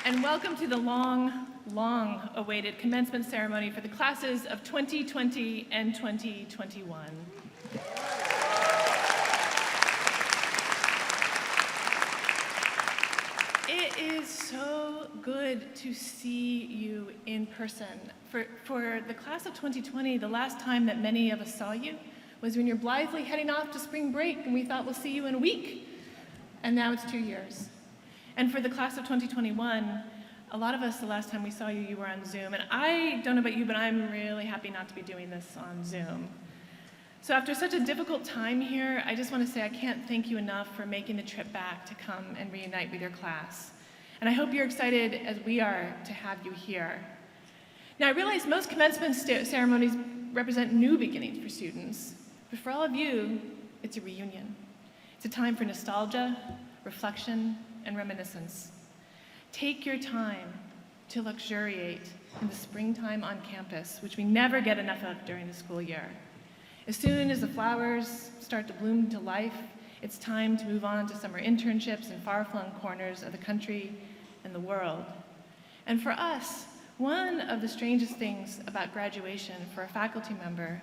and welcome to the long-awaited commencement ceremony for the classes of 2020 and 2021. It is so good to see you in person. For the class of 2020, the last time that many of us saw you was when you're blithely heading off to spring break and we thought we'll see you in a week. And now it's 2 years. And for the class of 2021, a lot of us, the last time we saw you, you were on Zoom. And I don't know about you, but I'm really happy not to be doing this on Zoom. So after such a difficult time here, I just want to say I can't thank you enough for making the trip back to come and reunite with your class. And I hope you're excited as we are to have you here. Now I realize most commencement ceremonies represent new beginnings for students, but for all of you, it's a reunion. It's a time for nostalgia, reflection, and reminiscence. Take your time to luxuriate in the springtime on campus, which we never get enough of during the school year. As soon as the flowers start to bloom to life, it's time to move on to summer internships in far-flung corners of the country and the world. And for us, one of the strangest things about graduation for a faculty member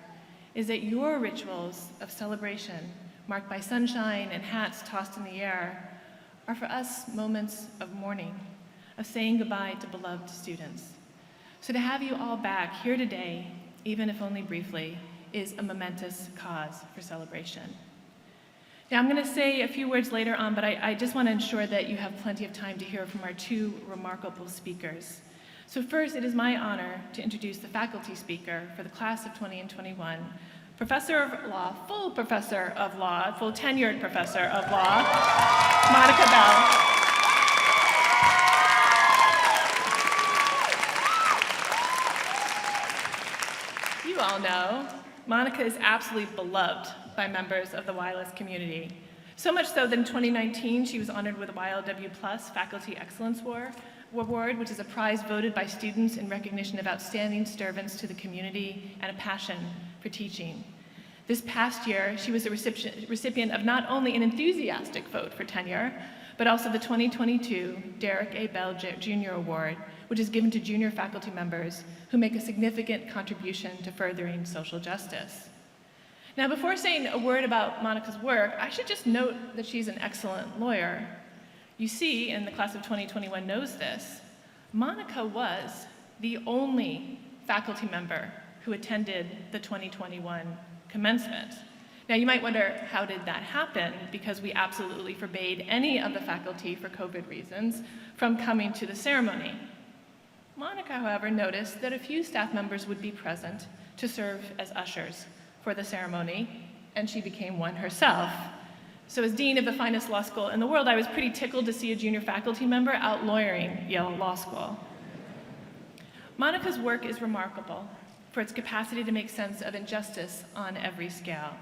is that your rituals of celebration, marked by sunshine and hats tossed in the air, are for us moments of mourning, of saying goodbye to beloved students. So to have you all back here today, even if only briefly, is a momentous cause for celebration. Now I'm going to say a few words later on, but I just want to ensure that you have plenty of time to hear from our two remarkable speakers. So first, it is my honor to introduce the faculty speaker for the class of 20 and 21, Professor of Law, full tenured Professor of Law, Monica Bell. You all know, Monica is absolutely beloved by members of the YLS community. So much so that in 2019, she was honored with a YLW Plus Faculty Excellence Award, which is a prize voted by students in recognition of outstanding servants to the community and a passion for teaching. This past year, she was a recipient of not only an enthusiastic vote for tenure, but also the 2022 Derek A. Bell Jr. Award, which is given to junior faculty members who make a significant contribution to furthering social justice. Now, before saying a word about Monica's work, I should just note that she's an excellent lawyer. You see, and the class of 2021 knows this, Monica was the only faculty member who attended the 2021 commencement. Now you might wonder, how did that happen? Because we absolutely forbade any of the faculty, for COVID reasons, from coming to the ceremony. Monica, however, noticed that a few staff members would be present to serve as ushers for the ceremony, and she became one herself. So as dean of the finest law school in the world, I was pretty tickled to see a junior faculty member out lawyering Yale Law School. Monica's work is remarkable for its capacity to make sense of injustice on every scale.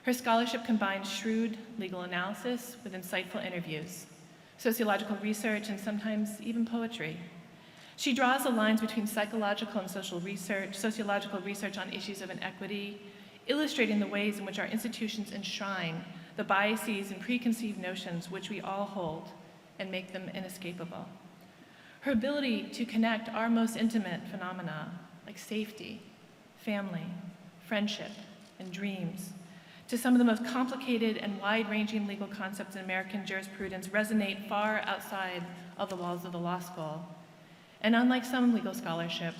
Her scholarship combines shrewd legal analysis with insightful interviews, sociological research, and sometimes even poetry. She draws the lines between psychological and sociological research on issues of inequity, illustrating the ways in which our institutions enshrine the biases and preconceived notions which we all hold and make them inescapable. Her ability to connect our most intimate phenomena, like safety, family, friendship, and dreams, to some of the most complicated and wide-ranging legal concepts in American jurisprudence resonate far outside of the walls of the law school. And unlike some legal scholarship,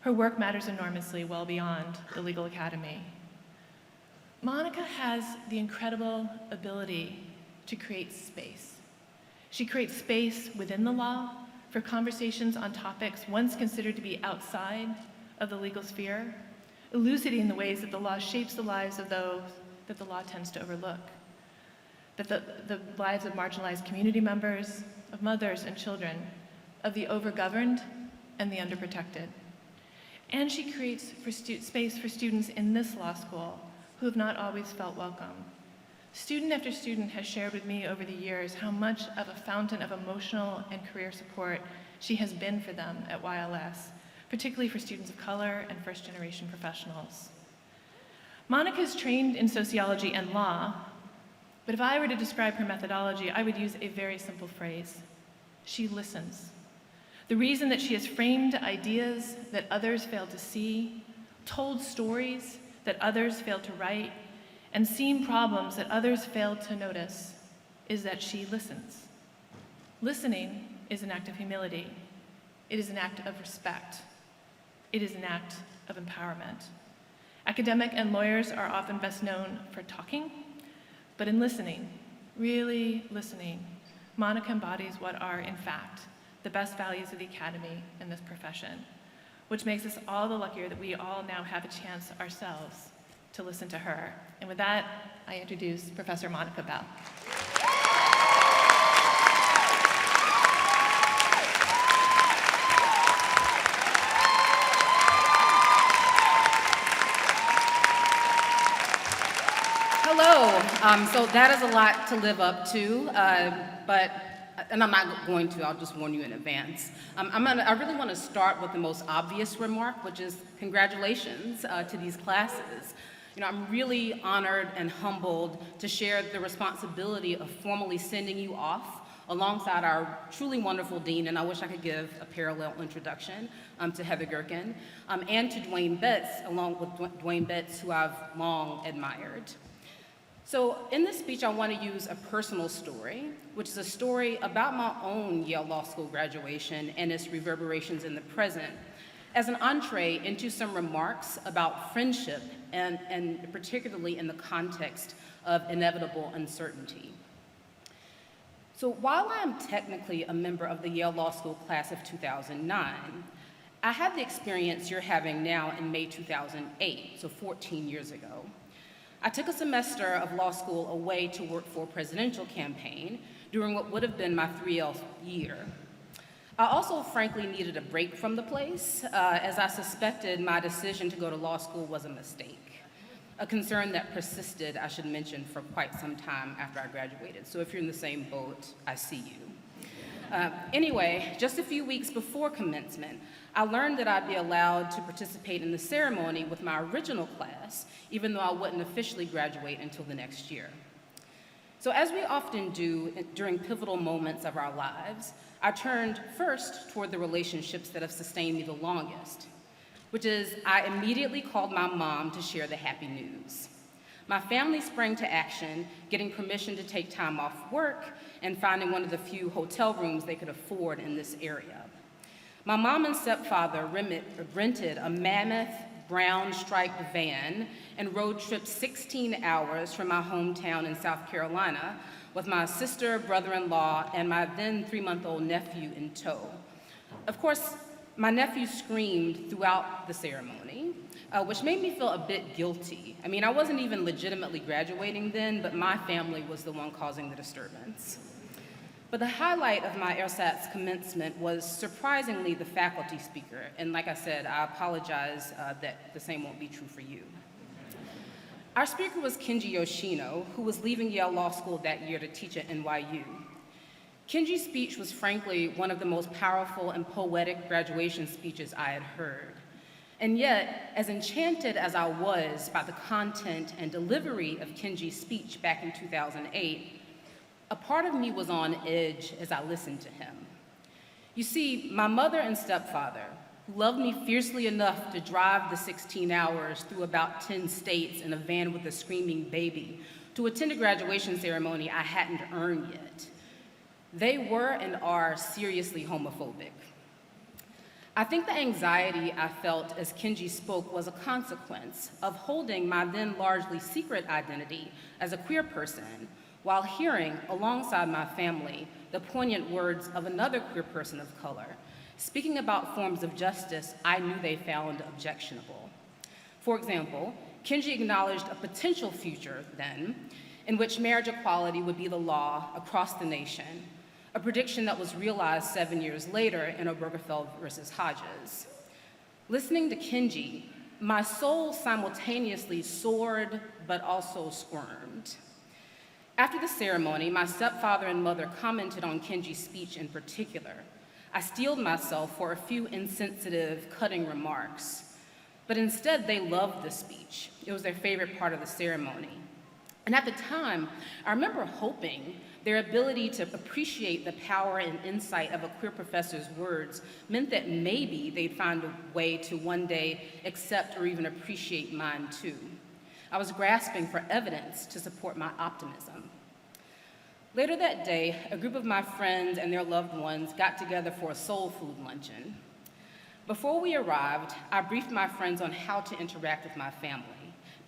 her work matters enormously well beyond the legal academy. Monica has the incredible ability to create space. She creates space within the law for conversations on topics once considered to be outside of the legal sphere, elucidating the ways that the law shapes the lives of those that the law tends to overlook, that the lives of marginalized community members, of mothers and children, of the overgoverned and the underprotected. And she creates space for students in this law school who have not always felt welcome. Student after student has shared with me over the years how much of a fountain of emotional and career support she has been for them at YLS, particularly for students of color and first-generation professionals. Monica is trained in sociology and law, but if I were to describe her methodology, I would use a very simple phrase. She listens. The reason that she has framed ideas that others failed to see, told stories that others failed to write, and seen problems that others failed to notice is that she listens. Listening is an act of humility. It is an act of respect. It is an act of empowerment. Academic and lawyers are often best known for talking, but in listening, really listening, Monica embodies what are, in fact, the best values of the Academy and this profession, which makes us all the luckier that we all now have a chance ourselves to listen to her. And with that, I introduce Professor Monica Bell. Hello. So that is a lot to live up to, and I'm not going to, I'll just warn you in advance. I really want to start with the most obvious remark, which is congratulations to these classes. You know, I'm really honored and humbled to share the responsibility of formally sending you off alongside our truly wonderful dean, and I wish I could give a parallel introduction to Heather Gerken, and to Dwayne Betts, along with Dwayne Betts, who I've long admired. So in this speech, I want to use a personal story, which is a story about my own Yale Law School graduation and its reverberations in the present, as an entree into some remarks about friendship, and particularly in the context of inevitable uncertainty. So while I am technically a member of the Yale Law School class of 2009, I had the experience you're having now in May 2008, so 14 years ago. I took a semester of law school away to work for a presidential campaign during what would have been my 3L year. I also frankly needed a break from the place, as I suspected my decision to go to law school was a mistake, a concern that persisted, I should mention, for quite some time after I graduated. So if you're in the same boat, I see you. Anyway, just a few weeks before commencement, I learned that I'd be allowed to participate in the ceremony with my original class, even though I wouldn't officially graduate until the next year. So as we often do during pivotal moments of our lives, I turned first toward the relationships that have sustained me the longest, which is I immediately called my mom to share the happy news. My family sprang to action, getting permission to take time off work and finding one of the few hotel rooms they could afford in this area. My mom and stepfather rented a mammoth brown striped van and road tripped 16 hours from my hometown in South Carolina with my sister, brother-in-law, and my then 3-month-old nephew in tow. Of course, my nephew screamed throughout the ceremony, which made me feel a bit guilty. I mean, I wasn't even legitimately graduating then, but my family was the one causing the disturbance. But the highlight of my ersatz commencement was surprisingly the faculty speaker, and like I said, I apologize that the same won't be true for you. Our speaker was Kenji Yoshino, who was leaving Yale Law School that year to teach at NYU. Kenji's speech was frankly one of the most powerful and poetic graduation speeches I had heard. And yet, as enchanted as I was by the content and delivery of Kenji's speech back in 2008, a part of me was on edge as I listened to him. You see, my mother and stepfather, who loved me fiercely enough to drive the 16 hours through about 10 states in a van with a screaming baby to attend a graduation ceremony I hadn't earned yet, they were and are seriously homophobic. I think the anxiety I felt as Kenji spoke was a consequence of holding my then largely secret identity as a queer person while hearing, alongside my family, the poignant words of another queer person of color, speaking about forms of justice I knew they found objectionable. For example, Kenji acknowledged a potential future then in which marriage equality would be the law across the nation, a prediction that was realized 7 years later in Obergefell versus Hodges. Listening to Kenji, my soul simultaneously soared but also squirmed. After the ceremony, my stepfather and mother commented on Kenji's speech in particular. I steeled myself for a few insensitive, cutting remarks, but instead they loved the speech. It was their favorite part of the ceremony. And at the time, I remember hoping their ability to appreciate the power and insight of a queer professor's words meant that maybe they'd find a way to one day accept or even appreciate mine too. I was grasping for evidence to support my optimism. Later that day, a group of my friends and their loved ones got together for a soul food luncheon. Before we arrived, I briefed my friends on how to interact with my family.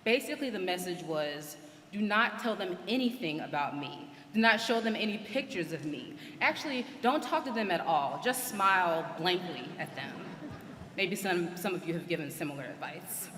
Basically, the message was, do not tell them anything about me. Do not show them any pictures of me. Actually, don't talk to them at all. Just smile blankly at them. Maybe some of you have given similar advice.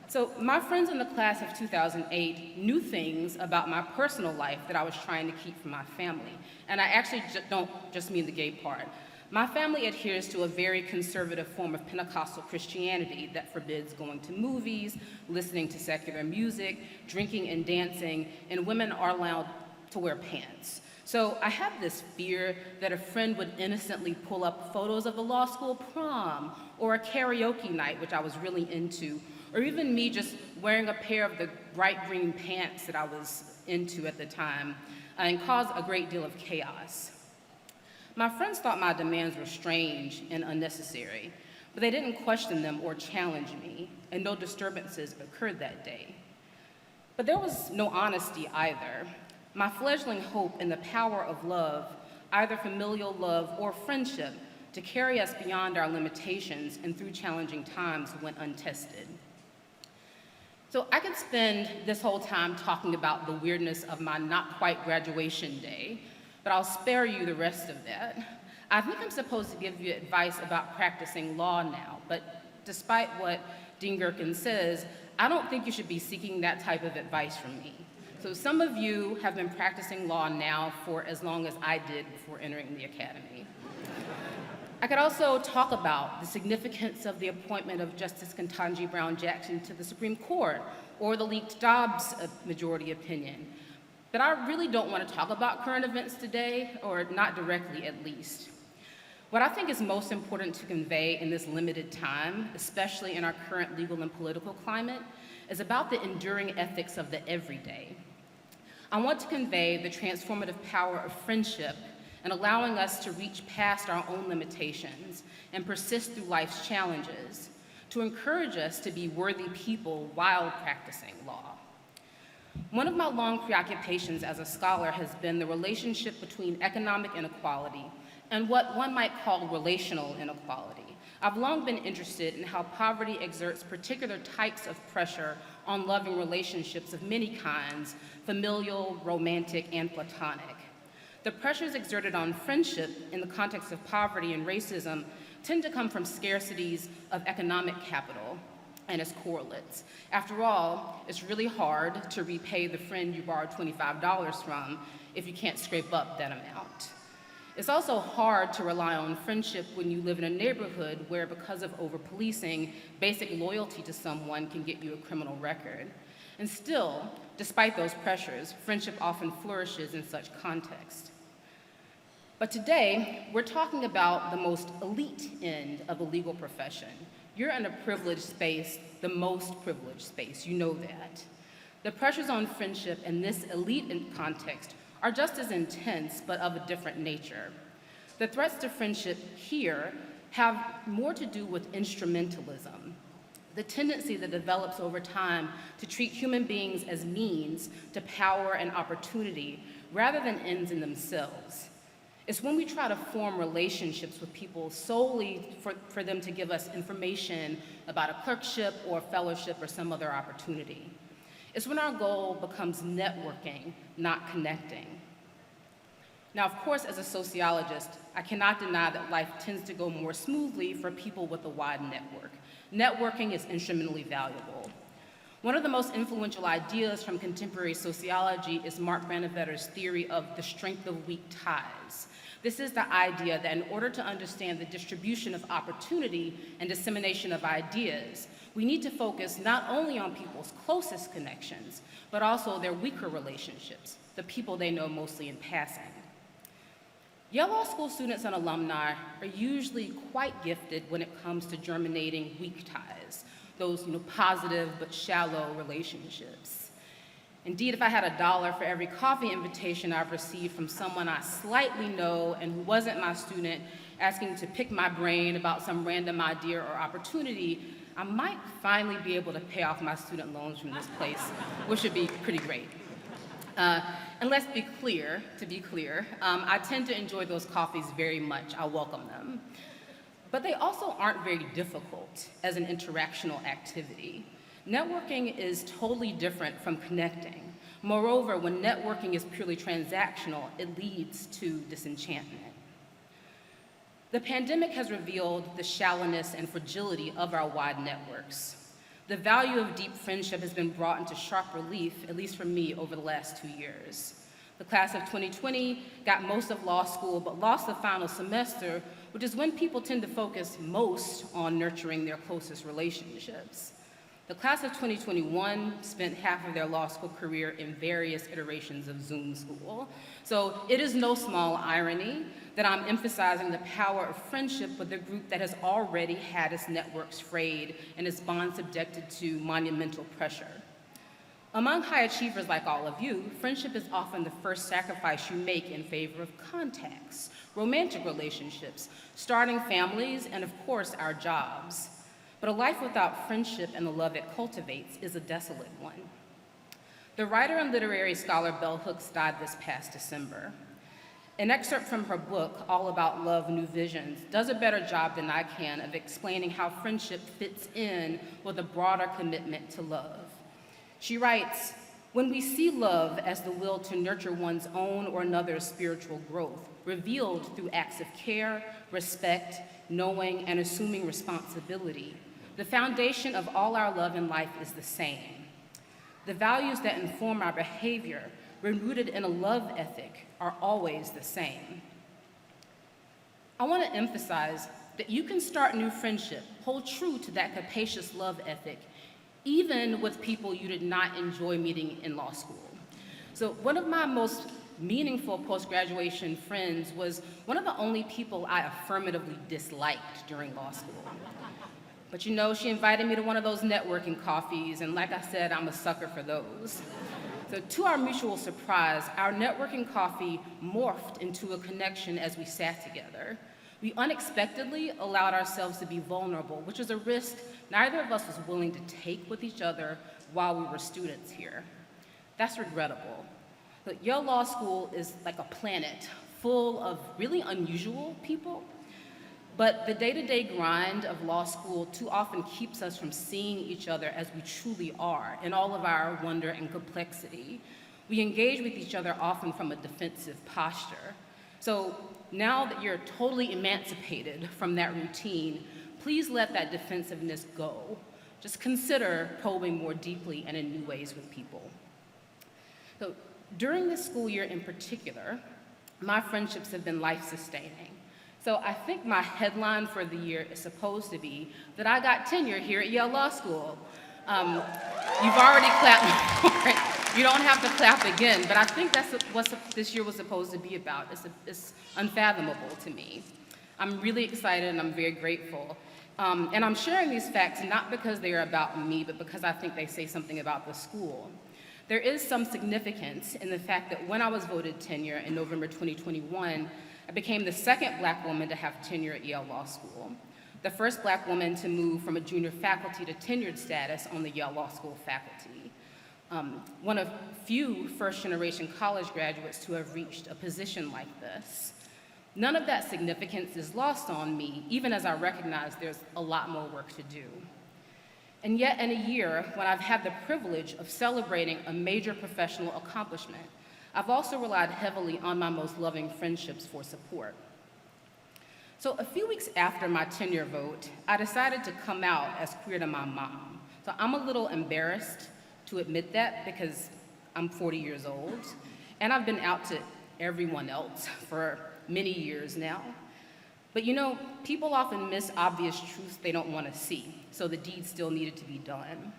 So my friends in the class of 2008 knew things about my personal life that I was trying to keep from my family. And I actually don't just mean the gay part. My family adheres to a very conservative form of Pentecostal Christianity that forbids going to movies, listening to secular music, drinking and dancing, and women are allowed to wear pants. So I have this fear that a friend would innocently pull up photos of the law school prom or a karaoke night, which I was really into, or even me just wearing a pair of the bright green pants that I was into at the time, and cause a great deal of chaos. My friends thought my demands were strange and unnecessary, but they didn't question them or challenge me, and no disturbances occurred that day. But there was no honesty either. My fledgling hope in the power of love, either familial love or friendship, to carry us beyond our limitations and through challenging times went untested. So I could spend this whole time talking about the weirdness of my not quite graduation day, but I'll spare you the rest of that. I think I'm supposed to give you advice about practicing law now, but despite what Dean Gerken says, I don't think you should be seeking that type of advice from me. So some of you have been practicing law now for as long as I did before entering the academy. I could also talk about the significance of the appointment of Justice Ketanji Brown Jackson to the Supreme Court, or the leaked Dobbs majority opinion. But I really don't want to talk about current events today, or not directly at least. What I think is most important to convey in this limited time, especially in our current legal and political climate, is about the enduring ethics of the everyday. I want to convey the transformative power of friendship and allowing us to reach past our own limitations and persist through life's challenges, to encourage us to be worthy people while practicing law. One of my long preoccupations as a scholar has been the relationship between economic inequality and what one might call relational inequality. I've long been interested in how poverty exerts particular types of pressure on loving relationships of many kinds, familial, romantic, and platonic. The pressures exerted on friendship in the context of poverty and racism tend to come from scarcities of economic capital and its correlates. After all, it's really hard to repay the friend you borrowed $25 from if you can't scrape up that amount. It's also hard to rely on friendship when you live in a neighborhood where, because of over-policing, basic loyalty to someone can get you a criminal record. And still, despite those pressures, friendship often flourishes in such context. But today, we're talking about the most elite end of the legal profession. You're in a privileged space, the most privileged space, you know that. The pressures on friendship in this elite context are just as intense, but of a different nature. The threats to friendship here have more to do with instrumentalism, the tendency that develops over time to treat human beings as means to power and opportunity rather than ends in themselves. It's when we try to form relationships with people solely for them to give us information about a clerkship or a fellowship or some other opportunity. It's when our goal becomes networking, not connecting. Now, of course, as a sociologist, I cannot deny that life tends to go more smoothly for people with a wide network. Networking is instrumentally valuable. One of the most influential ideas from contemporary sociology is Mark Granovetter's theory of the strength of weak ties. This is the idea that in order to understand the distribution of opportunity and dissemination of ideas, we need to focus not only on people's closest connections, but also their weaker relationships, the people they know mostly in passing. Yale Law School students and alumni are usually quite gifted when it comes to germinating weak ties, those positive but shallow relationships. Indeed, if I had $1 for every coffee invitation I've received from someone I slightly know and who wasn't my student asking to pick my brain about some random idea or opportunity, I might finally be able to pay off my student loans from this place, which would be pretty great. And let's be clear, I tend to enjoy those coffees very much. I welcome them. But they also aren't very difficult as an interactional activity. Networking is totally different from connecting. Moreover, when networking is purely transactional, it leads to disenchantment. The pandemic has revealed the shallowness and fragility of our wide networks. The value of deep friendship has been brought into sharp relief, at least for me, over the last 2 years. The class of 2020 got most of law school, but lost the final semester, which is when people tend to focus most on nurturing their closest relationships. The class of 2021 spent half of their law school career in various iterations of Zoom school. So it is no small irony that I'm emphasizing the power of friendship with a group that has already had its networks frayed and its bonds subjected to monumental pressure. Among high achievers like all of you, friendship is often the first sacrifice you make in favor of contacts, romantic relationships, starting families, and of course, our jobs. But a life without friendship and the love it cultivates is a desolate one. The writer and literary scholar Bell Hooks died this past December. An excerpt from her book, All About Love, New Visions, does a better job than I can of explaining how friendship fits in with a broader commitment to love. She writes, "When we see love as the will to nurture one's own or another's spiritual growth, revealed through acts of care, respect, knowing, and assuming responsibility, the foundation of all our love in life is the same. The values that inform our behavior, when rooted in a love ethic, are always the same." I want to emphasize that you can start new friendship, hold true to that capacious love ethic, even with people you did not enjoy meeting in law school. So one of my most meaningful post-graduation friends was one of the only people I affirmatively disliked during law school. But you know, she invited me to one of those networking coffees, and like I said, I'm a sucker for those. So to our mutual surprise, our networking coffee morphed into a connection as we sat together. We unexpectedly allowed ourselves to be vulnerable, which is a risk neither of us was willing to take with each other while we were students here. That's regrettable. But Yale Law School is like a planet full of really unusual people, but the day-to-day grind of law school too often keeps us from seeing each other as we truly are in all of our wonder and complexity. We engage with each other often from a defensive posture. So now that you're totally emancipated from that routine, please let that defensiveness go. Just consider probing more deeply and in new ways with people. So during this school year in particular, my friendships have been life-sustaining. So I think my headline for the year is supposed to be that I got tenure here at Yale Law School. You've already clapped for it. You don't have to clap again, but I think that's what this year was supposed to be about. It's unfathomable to me. I'm really excited and I'm very grateful. And I'm sharing these facts not because they are about me, but because I think they say something about the school. There is some significance in the fact that when I was voted tenure in November 2021, I became the second Black woman to have tenure at Yale Law School, the first Black woman to move from a junior faculty to tenured status on the Yale Law School faculty, one of few first-generation college graduates to have reached a position like this. None of that significance is lost on me, even as I recognize there's a lot more work to do. And yet, in a year when I've had the privilege of celebrating a major professional accomplishment, I've also relied heavily on my most loving friendships for support. So a few weeks after my tenure vote, I decided to come out as queer to my mom. So I'm a little embarrassed to admit that because I'm 40 years old, and I've been out to everyone else for many years now. But you know, people often miss obvious truths they don't want to see, so the deed still needed to be done.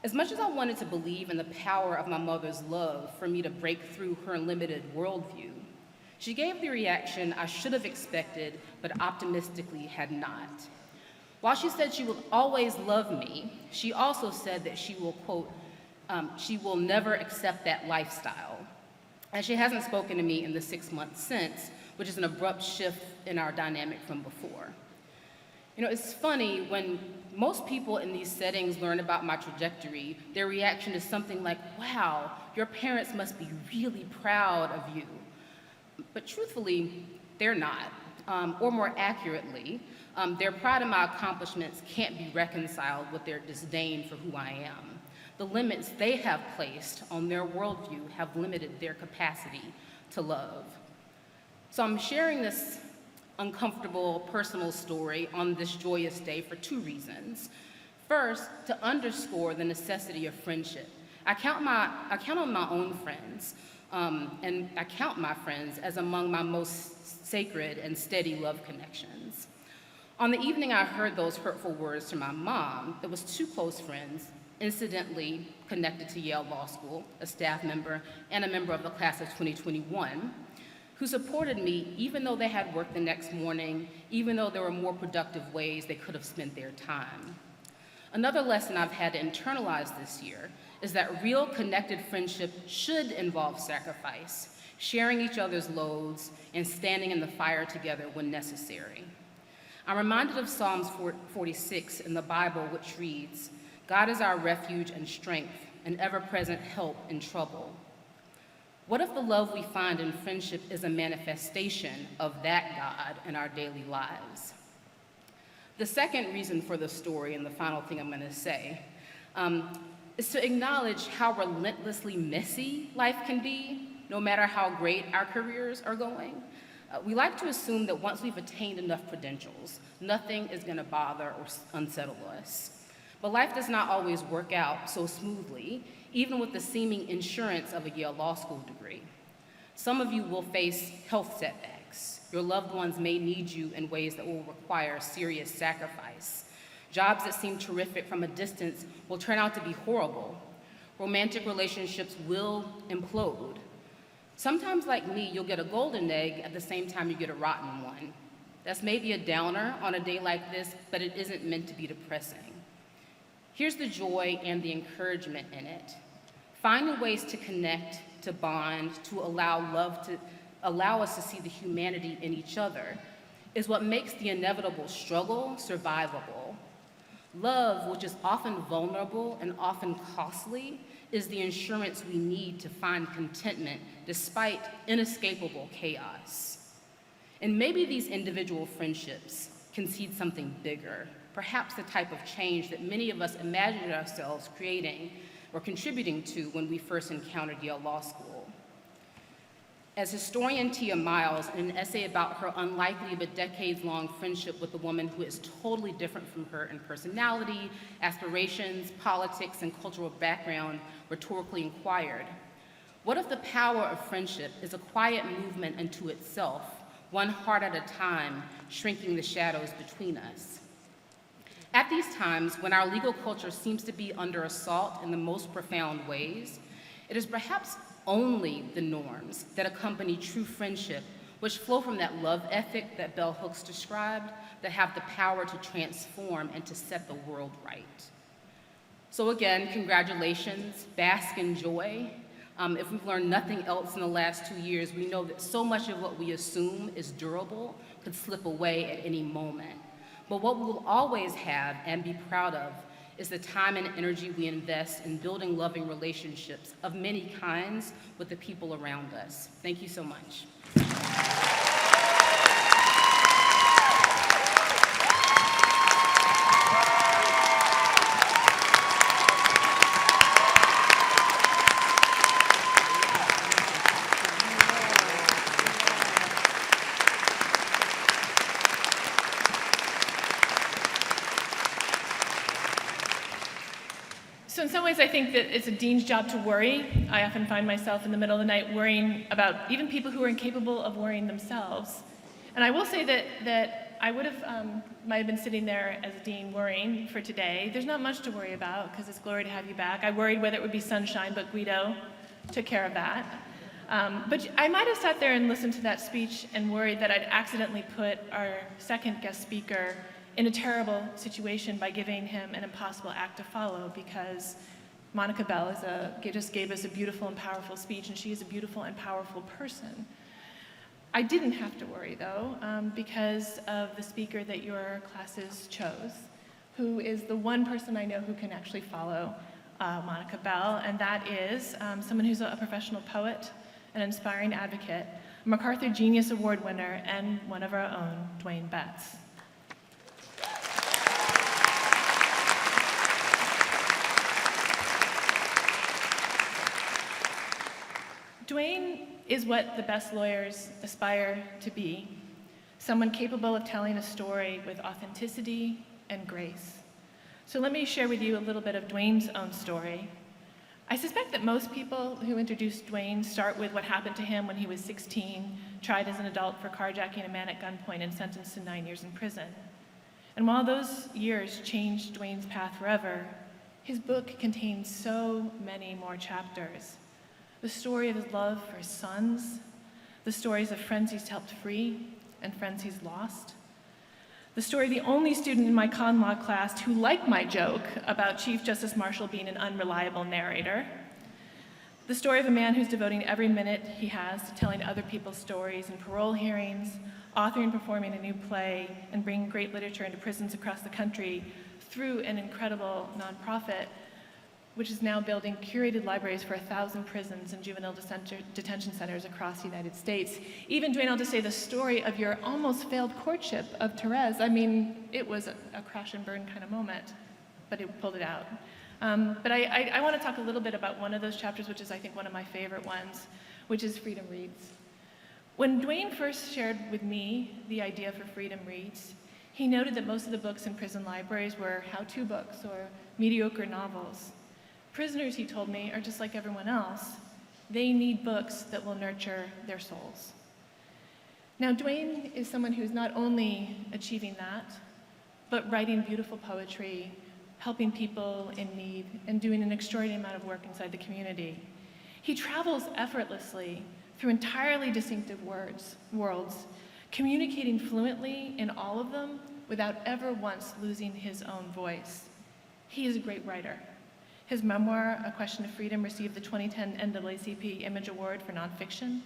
As much as I wanted to believe in the power of my mother's love for me to break through her limited worldview, she gave the reaction I should have expected, but optimistically had not. While she said she will always love me, she also said that she will, quote, She will never accept that lifestyle. And she hasn't spoken to me in the 6 months since, which is an abrupt shift in our dynamic from before. You know, it's funny, when most people in these settings learn about my trajectory, their reaction is something like, wow, your parents must be really proud of you. But truthfully, they're not. Or more accurately, their pride in my accomplishments can't be reconciled with their disdain for who I am. The limits they have placed on their worldview have limited their capacity to love. So I'm sharing this uncomfortable personal story on this joyous day for 2 reasons. First, to underscore the necessity of friendship. I count on my own friends, and I count my friends as among my most sacred and steady love connections. On the evening I heard those hurtful words to my mom, there was 2 close friends, incidentally connected to Yale Law School, a staff member and a member of the class of 2021, who supported me even though they had work the next morning, even though there were more productive ways they could have spent their time. Another lesson I've had to internalize this year is that real connected friendship should involve sacrifice, sharing each other's loads, and standing in the fire together when necessary. I'm reminded of Psalms 46 in the Bible, which reads, "God is our refuge and strength, an ever-present help in trouble." What if the love we find in friendship is a manifestation of that God in our daily lives? The second reason for the story, and the final thing I'm going to say, is to acknowledge how relentlessly messy life can be, no matter how great our careers are going. We like to assume that once we've attained enough credentials, nothing is going to bother or unsettle us. But life does not always work out so smoothly, even with the seeming insurance of a Yale Law School degree. Some of you will face health setbacks. Your loved ones may need you in ways that will require serious sacrifice. Jobs that seem terrific from a distance will turn out to be horrible. Romantic relationships will implode. Sometimes, like me, you'll get a golden egg at the same time you get a rotten one. That's maybe a downer on a day like this, but it isn't meant to be depressing. Here's the joy and the encouragement in it. Finding ways to connect, to bond, to allow us to see the humanity in each other is what makes the inevitable struggle survivable. Love, which is often vulnerable and often costly, is the insurance we need to find contentment despite inescapable chaos. And maybe these individual friendships concede something bigger, perhaps the type of change that many of us imagined ourselves creating or contributing to when we first encountered Yale Law School. As historian Tia Miles, in an essay about her unlikely but decades-long friendship with a woman who is totally different from her in personality, aspirations, politics, and cultural background, rhetorically inquired, what if the power of friendship is a quiet movement unto itself, one heart at a time, shrinking the shadows between us? At these times, when our legal culture seems to be under assault in the most profound ways, it is perhaps only the norms that accompany true friendship, which flow from that love ethic that Bell Hooks described, that have the power to transform and to set the world right. So again, congratulations, bask in joy. If we've learned nothing else in the last 2 years, we know that so much of what we assume is durable could slip away at any moment. But what we will always have and be proud of is the time and energy we invest in building loving relationships of many kinds with the people around us. Thank you so much. So in some ways, I think that it's a dean's job to worry. I often find myself in the middle of the night worrying about even people who are incapable of worrying themselves. And I will say that I might have been sitting there as a dean worrying for today. There's not much to worry about because it's glory to have you back. I worried whether it would be sunshine, but Guido took care of that. But I might have sat there and listened to that speech and worried that I'd accidentally put our second guest speaker in a terrible situation by giving him an impossible act to follow, because Monica Bell just gave us a beautiful and powerful speech, and she is a beautiful and powerful person. I didn't have to worry, though, because of the speaker that your classes chose, who is the one person I know who can actually follow Monica Bell, and that is someone who's a professional poet, an inspiring advocate, a MacArthur Genius Award winner, and one of our own, Dwayne Betts. Dwayne is what the best lawyers aspire to be, someone capable of telling a story with authenticity and grace. So let me share with you a little bit of Dwayne's own story. I suspect that most people who introduce Dwayne start with what happened to him when he was 16, tried as an adult for carjacking a man at gunpoint and sentenced to 9 years in prison. And while those years changed Dwayne's path forever, his book contains so many more chapters. The story of his love for his sons, the stories of friends he's helped free and friends he's lost, the story of the only student in my con law class who liked my joke about Chief Justice Marshall being an unreliable narrator, the story of a man who's devoting every minute he has to telling other people's stories in parole hearings, authoring and performing a new play, and bringing great literature into prisons across the country through an incredible nonprofit which is now building curated libraries for 1,000 prisons and juvenile detention centers across the United States. Even, Dwayne, I'll just say the story of your almost failed courtship of Therese. I mean, it was a crash and burn kind of moment, but it pulled it out. But I want to talk a little bit about one of those chapters, which is, I think, one of my favorite ones, which is Freedom Reads. When Dwayne first shared with me the idea for Freedom Reads, he noted that most of the books in prison libraries were how-to books or mediocre novels. Prisoners, he told me, are just like everyone else. They need books that will nurture their souls. Now, Dwayne is someone who is not only achieving that, but writing beautiful poetry, helping people in need, and doing an extraordinary amount of work inside the community. He travels effortlessly through entirely distinctive worlds, communicating fluently in all of them without ever once losing his own voice. He is a great writer. His memoir, A Question of Freedom, received the 2010 NAACP Image Award for nonfiction.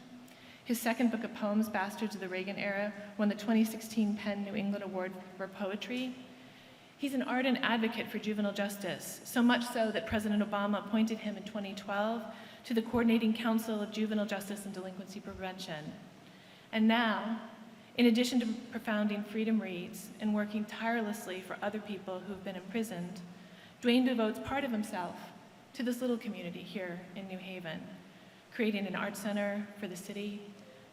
His second book of poems, Bastards of the Reagan Era, won the 2016 Penn New England Award for Poetry. He's an ardent advocate for juvenile justice, so much so that President Obama appointed him in 2012 to the Coordinating Council of Juvenile Justice and Delinquency Prevention. And now, in addition to propounding Freedom Reads and working tirelessly for other people who've been imprisoned, Dwayne devotes part of himself to this little community here in New Haven, creating an art center for the city,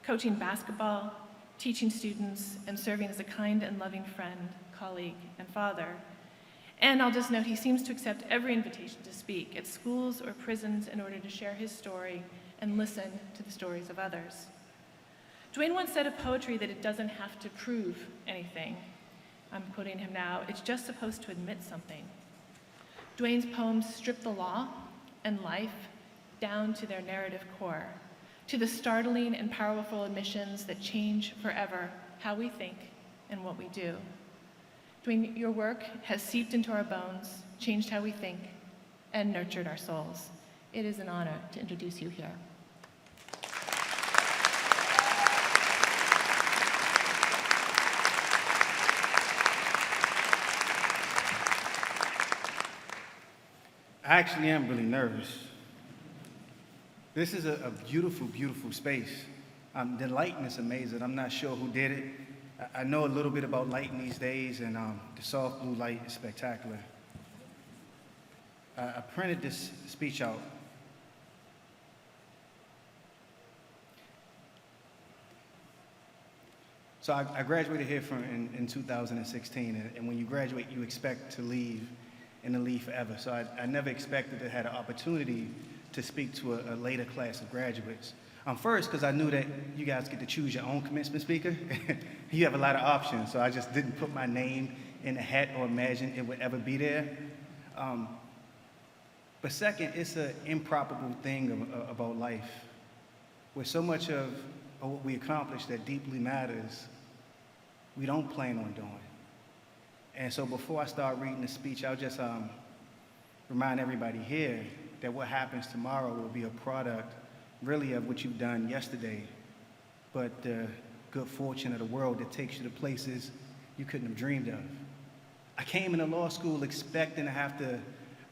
coaching basketball, teaching students, and serving as a kind and loving friend, colleague, and father. And I'll just note, he seems to accept every invitation to speak at schools or prisons in order to share his story and listen to the stories of others. Dwayne once said of poetry that it doesn't have to prove anything. I'm quoting him now, it's just supposed to admit something. Dwayne's poems strip the law and life down to their narrative core, to the startling and powerful admissions that change forever how we think and what we do. Dwayne, your work has seeped into our bones, changed how we think, and nurtured our souls. It is an honor to introduce you here. I actually am really nervous. This is a beautiful, beautiful space. The lighting is amazing. I'm not sure who did it. I know a little bit about lighting these days, and the soft blue light is spectacular. I printed this speech out. So I graduated here in 2016, and when you graduate, you expect to leave and to leave forever. So I never expected to have an opportunity to speak to a later class of graduates. First, because I knew that you guys get to choose your own commencement speaker. You have a lot of options, so I just didn't put my name in a hat or imagine it would ever be there. But second, it's an improbable thing about life, where so much of what we accomplish that deeply matters, we don't plan on doing. And so before I start reading the speech, I'll just remind everybody here that what happens tomorrow will be a product really of what you've done yesterday, but the good fortune of the world that takes you to places you couldn't have dreamed of. I came into law school expecting to have to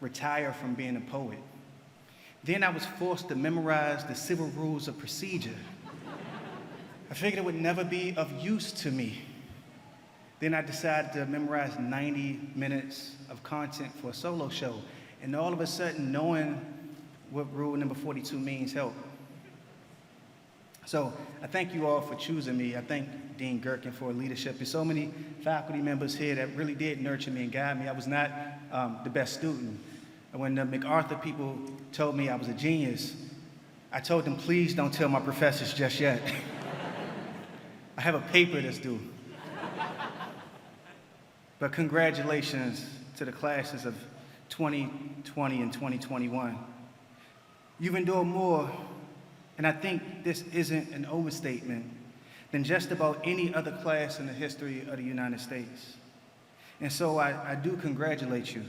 retire from being a poet. Then I was forced to memorize the civil rules of procedure. I figured it would never be of use to me. Then I decided to memorize 90 minutes of content for a solo show. And all of a sudden, knowing what rule number 42 means helped. So I thank you all for choosing me. I thank Dean Gerken for leadership. There's so many faculty members here that really did nurture me and guide me. I was not the best student. And when the MacArthur people told me I was a genius, I told them, please don't tell my professors just yet. I have a paper that's due. But congratulations to the classes of 2020 and 2021. You've endured more, and I think this isn't an overstatement, than just about any other class in the history of the United States. And so I do congratulate you.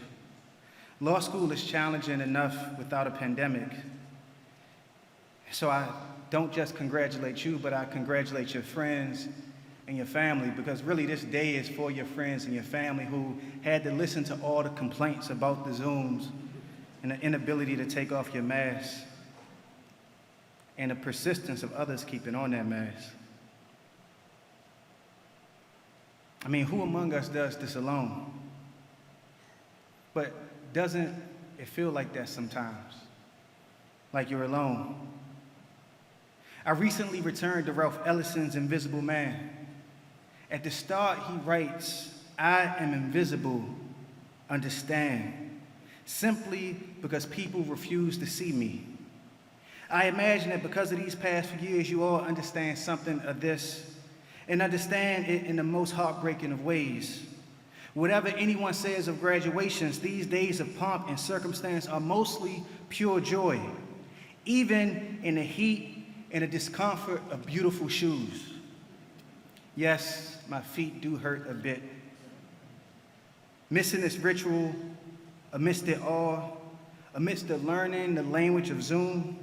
Law school is challenging enough without a pandemic. So I don't just congratulate you, but I congratulate your friends and your family, because really this day is for your friends and your family who had to listen to all the complaints about the Zooms and the inability to take off your mask and the persistence of others keeping on that mask. I mean, who among us does this alone? But doesn't it feel like that sometimes? Like you're alone? I recently returned to Ralph Ellison's Invisible Man. At the start, he writes, I am invisible, understand, simply because people refuse to see me. I imagine that because of these past few years, you all understand something of this and understand it in the most heartbreaking of ways. Whatever anyone says of graduations, these days of pomp and circumstance are mostly pure joy, even in the heat and the discomfort of beautiful shoes. Yes, my feet do hurt a bit. Missing this ritual, amidst it all, amidst the learning the language of Zoom,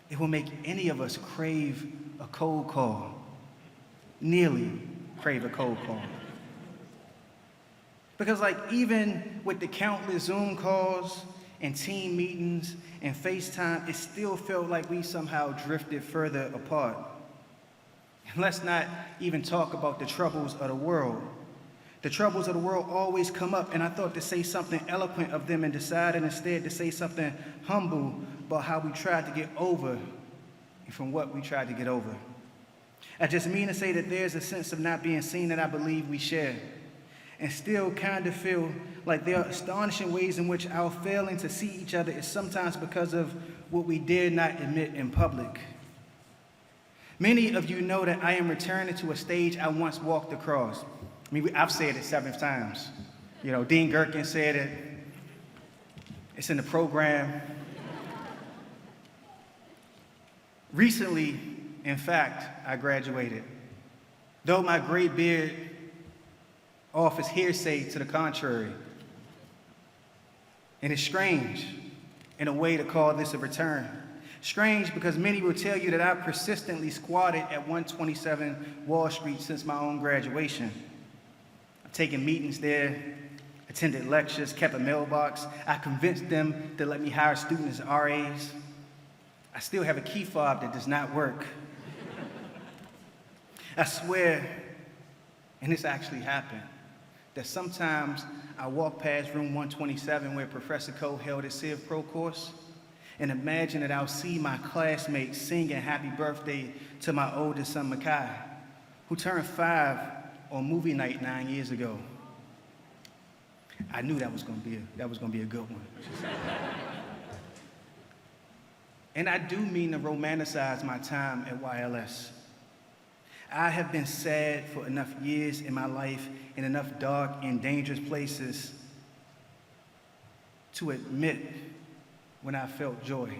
it will make any of us crave a cold call. Nearly crave a cold call. Because like even with the countless Zoom calls and team meetings and FaceTime, it still felt like we somehow drifted further apart. And let's not even talk about the troubles of the world. The troubles of the world always come up, and I thought to say something eloquent of them and decided instead to say something humble about how we tried to get over and from what we tried to get over. I just mean to say that there's a sense of not being seen that I believe we share, and still kind of feel like there are astonishing ways in which our failing to see each other is sometimes because of what we dare not admit in public. Many of you know that I am returning to a stage I once walked across. I mean, I've said it 7 times. You know, Dean Gerken said it. It's in the program. Recently, in fact, I graduated. Though my gray beard offers hearsay to the contrary. And it's strange, in a way, to call this a return. Strange because many will tell you that I've persistently squatted at 127 Wall Street since my own graduation. I've taken meetings there, attended lectures, kept a mailbox. I convinced them to let me hire students as RAs. I still have a key fob that does not work. I swear, and this actually happened, that sometimes I walk past room 127 where Professor Cole held his Civ Pro course and imagine that I'll see my classmates singing happy birthday to my oldest son, Makai, who turned 5 on movie night 9 years ago. I knew that was gonna be a good one. And I do mean to romanticize my time at YLS. I have been sad for enough years in my life in enough dark and dangerous places to admit when I felt joy.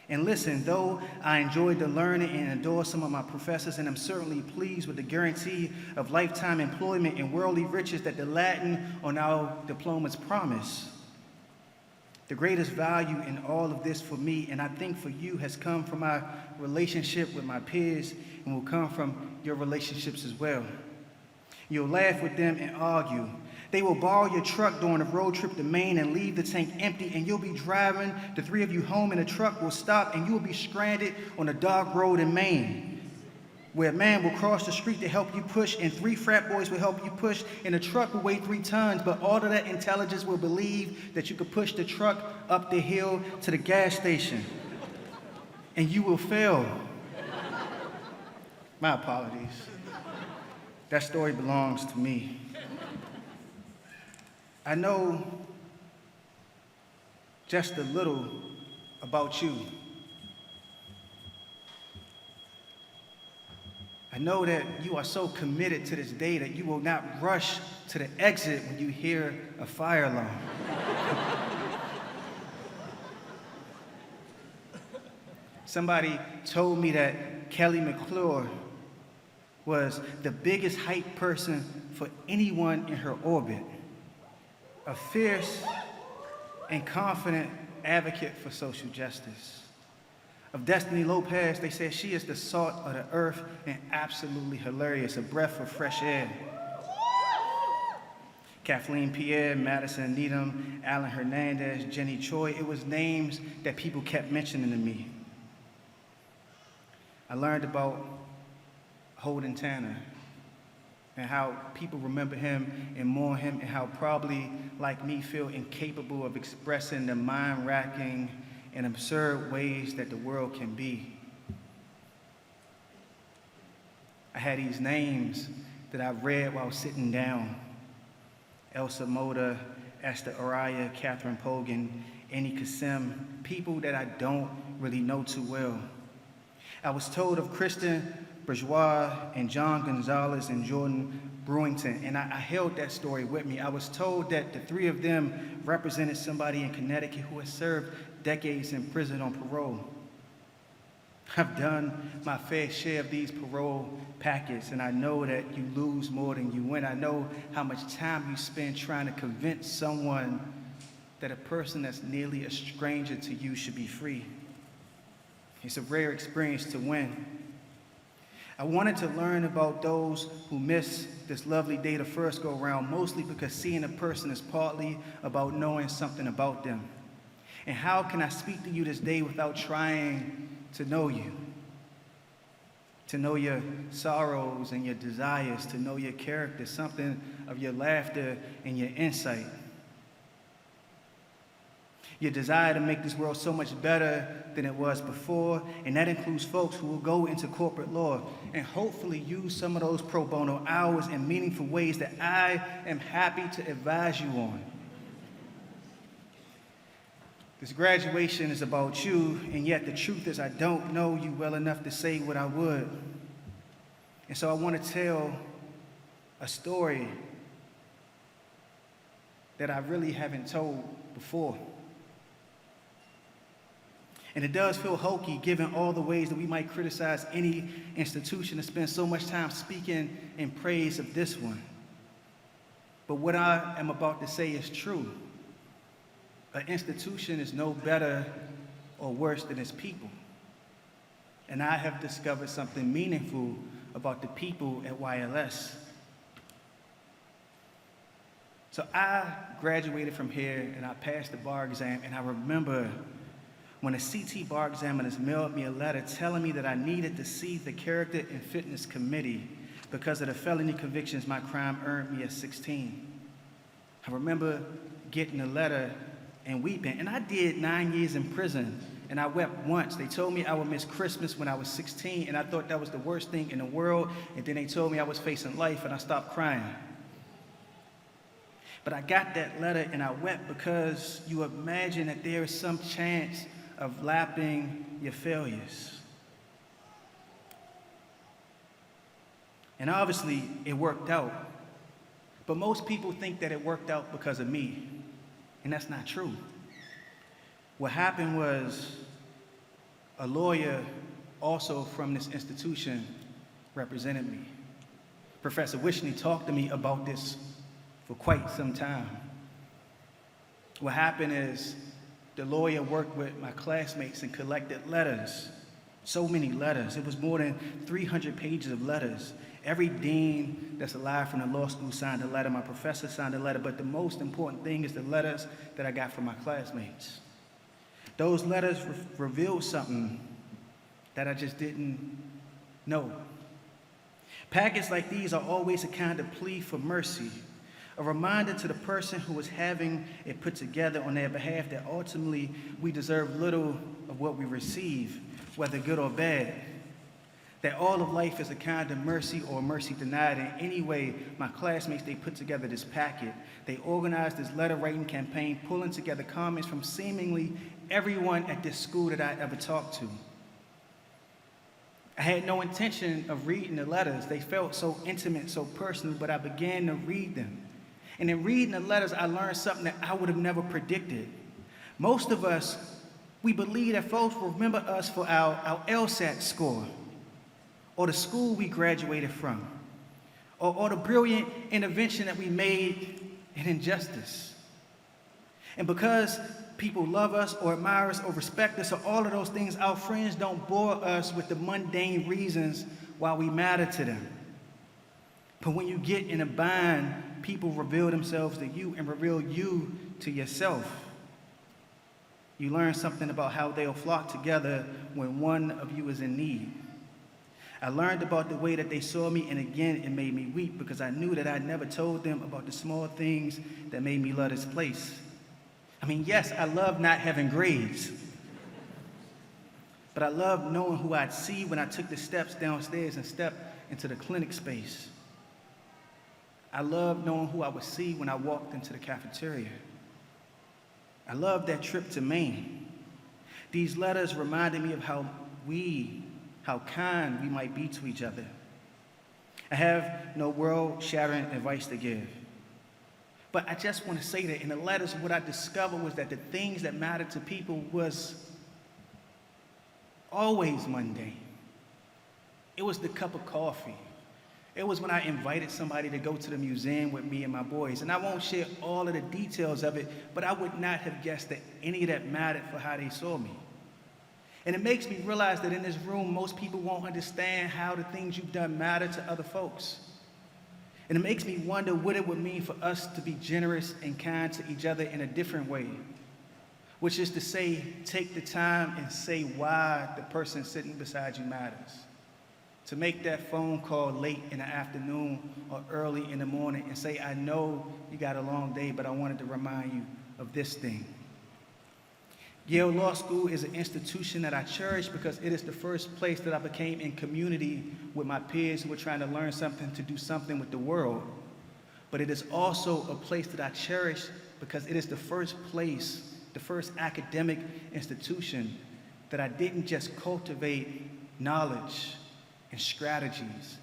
And listen, though I enjoyed the learning and adore some of my professors, and I'm certainly pleased with the guarantee of lifetime employment and worldly riches that the Latin on our diplomas promise, The greatest value in all of this for me, and I think for you, has come from my relationship with my peers and will come from your relationships as well. You'll laugh with them and argue. They will borrow your truck during a road trip to Maine and leave the tank empty, and you'll be driving, the three of you home, and the truck will stop, and you'll be stranded on a dark road in Maine, where a man will cross the street to help you push, and 3 frat boys will help you push, and the truck will weigh 3 tons, but all of that intelligence will believe that you could push the truck up the hill to the gas station, and you will fail. My apologies. That story belongs to me. I know just a little about you. I know that you are so committed to this day that you will not rush to the exit when you hear a fire alarm. Somebody told me that Kelly McClure was the biggest hype person for anyone in her orbit. A fierce and confident advocate for social justice. Of Destiny Lopez, they said she is the salt of the earth and absolutely hilarious, a breath of fresh air. Kathleen Pierre, Madison Needham, Alan Hernandez, Jenny Choi, it was names that people kept mentioning to me. I learned about Holden Tanner and how people remember him and mourn him, and how probably, like me, feel incapable of expressing the mind-racking and absurd ways that the world can be. I had these names that I read while sitting down: Elsa Moda, Esther Araya, Catherine Pogan, Annie Kasem, people that I don't really know too well. I was told of Kristen Bourgeois and John Gonzalez and Jordan Brewington, and I held that story with me. I was told that the 3 of them represented somebody in Connecticut who had served decades in prison on parole. I've done my fair share of these parole packets, and I know that you lose more than you win. I know how much time you spend trying to convince someone that a person that's nearly a stranger to you should be free. It's a rare experience to win. I wanted to learn about those who miss this lovely day the first go around, mostly because seeing a person is partly about knowing something about them. And how can I speak to you this day without trying to know you? To know your sorrows and your desires, to know your character, something of your laughter and your insight. Your desire to make this world so much better than it was before, and that includes folks who will go into corporate law and hopefully use some of those pro bono hours in meaningful ways that I am happy to advise you on. This graduation is about you, and yet the truth is I don't know you well enough to say what I would. And so I want to tell a story that I really haven't told before. And it does feel hokey given all the ways that we might criticize any institution and spend so much time speaking in praise of this one. But what I am about to say is true. An institution is no better or worse than its people. And I have discovered something meaningful about the people at YLS. So I graduated from here and I passed the bar exam, and I remember when the CT bar examiners mailed me a letter telling me that I needed to see the character and fitness committee because of the felony convictions my crime earned me at 16. I remember getting the letter and weeping, and I did 9 years in prison, and I wept once. They told me I would miss Christmas when I was 16, and I thought that was the worst thing in the world, and then they told me I was facing life, and I stopped crying. But I got that letter and I wept because you imagine that there is some chance of lapping your failures. And obviously, it worked out. But most people think that it worked out because of me, and that's not true. What happened was a lawyer, also from this institution, represented me. Professor Wishney talked to me about this for quite some time. What happened is The lawyer worked with my classmates and collected letters. So many letters. It was more than 300 pages of letters. Every dean that's alive from the law school signed a letter. My professor signed a letter. But the most important thing is the letters that I got from my classmates. Those letters revealed something that I just didn't know. Packets like these are always a kind of plea for mercy, a reminder to the person who is having it put together on their behalf that ultimately we deserve little of what we receive, whether good or bad. That all of life is a kind of mercy or mercy denied. And anyway, my classmates, they put together this packet. They organized this letter writing campaign, pulling together comments from seemingly everyone at this school that I ever talked to. I had no intention of reading the letters. They felt so intimate, so personal, but I began to read them. And in reading the letters, I learned something that I would have never predicted. Most of us, we believe that folks will remember us for our LSAT score, or the school we graduated from, or the brilliant intervention that we made in injustice. And because people love us or admire us or respect us or all of those things, our friends don't bore us with the mundane reasons why we matter to them. But when you get in a bind, people reveal themselves to you and reveal you to yourself. You learn something about how they'll flock together when one of you is in need. I learned about the way that they saw me, and again, it made me weep because I knew that I never told them about the small things that made me love this place. I mean, yes, I love not having grades, but I love knowing who I'd see when I took the steps downstairs and stepped into the clinic space. I love knowing who I would see when I walked into the cafeteria. I love that trip to Maine. These letters reminded me of how kind we might be to each other. I have no world-shattering advice to give. But I just want to say that in the letters, what I discovered was that the things that mattered to people was always mundane. It was the cup of coffee. It was when I invited somebody to go to the museum with me and my boys. And I won't share all of the details of it, but I would not have guessed that any of that mattered for how they saw me. And it makes me realize that in this room, most people won't understand how the things you've done matter to other folks. And it makes me wonder what it would mean for us to be generous and kind to each other in a different way, which is to say, take the time and say why the person sitting beside you matters. To make that phone call late in the afternoon or early in the morning and say, I know you got a long day, but I wanted to remind you of this thing. Yale Law School is an institution that I cherish because it is the first place that I became in community with my peers who were trying to learn something to do something with the world. But it is also a place that I cherish because it is the first place, the first academic institution that I didn't just cultivate knowledge and strategies,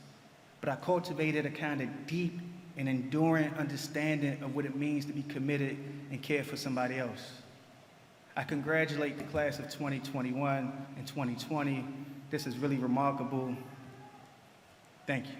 but I cultivated a kind of deep and enduring understanding of what it means to be committed and care for somebody else. I congratulate the class of 2021 and 2020. This is really remarkable. Thank you.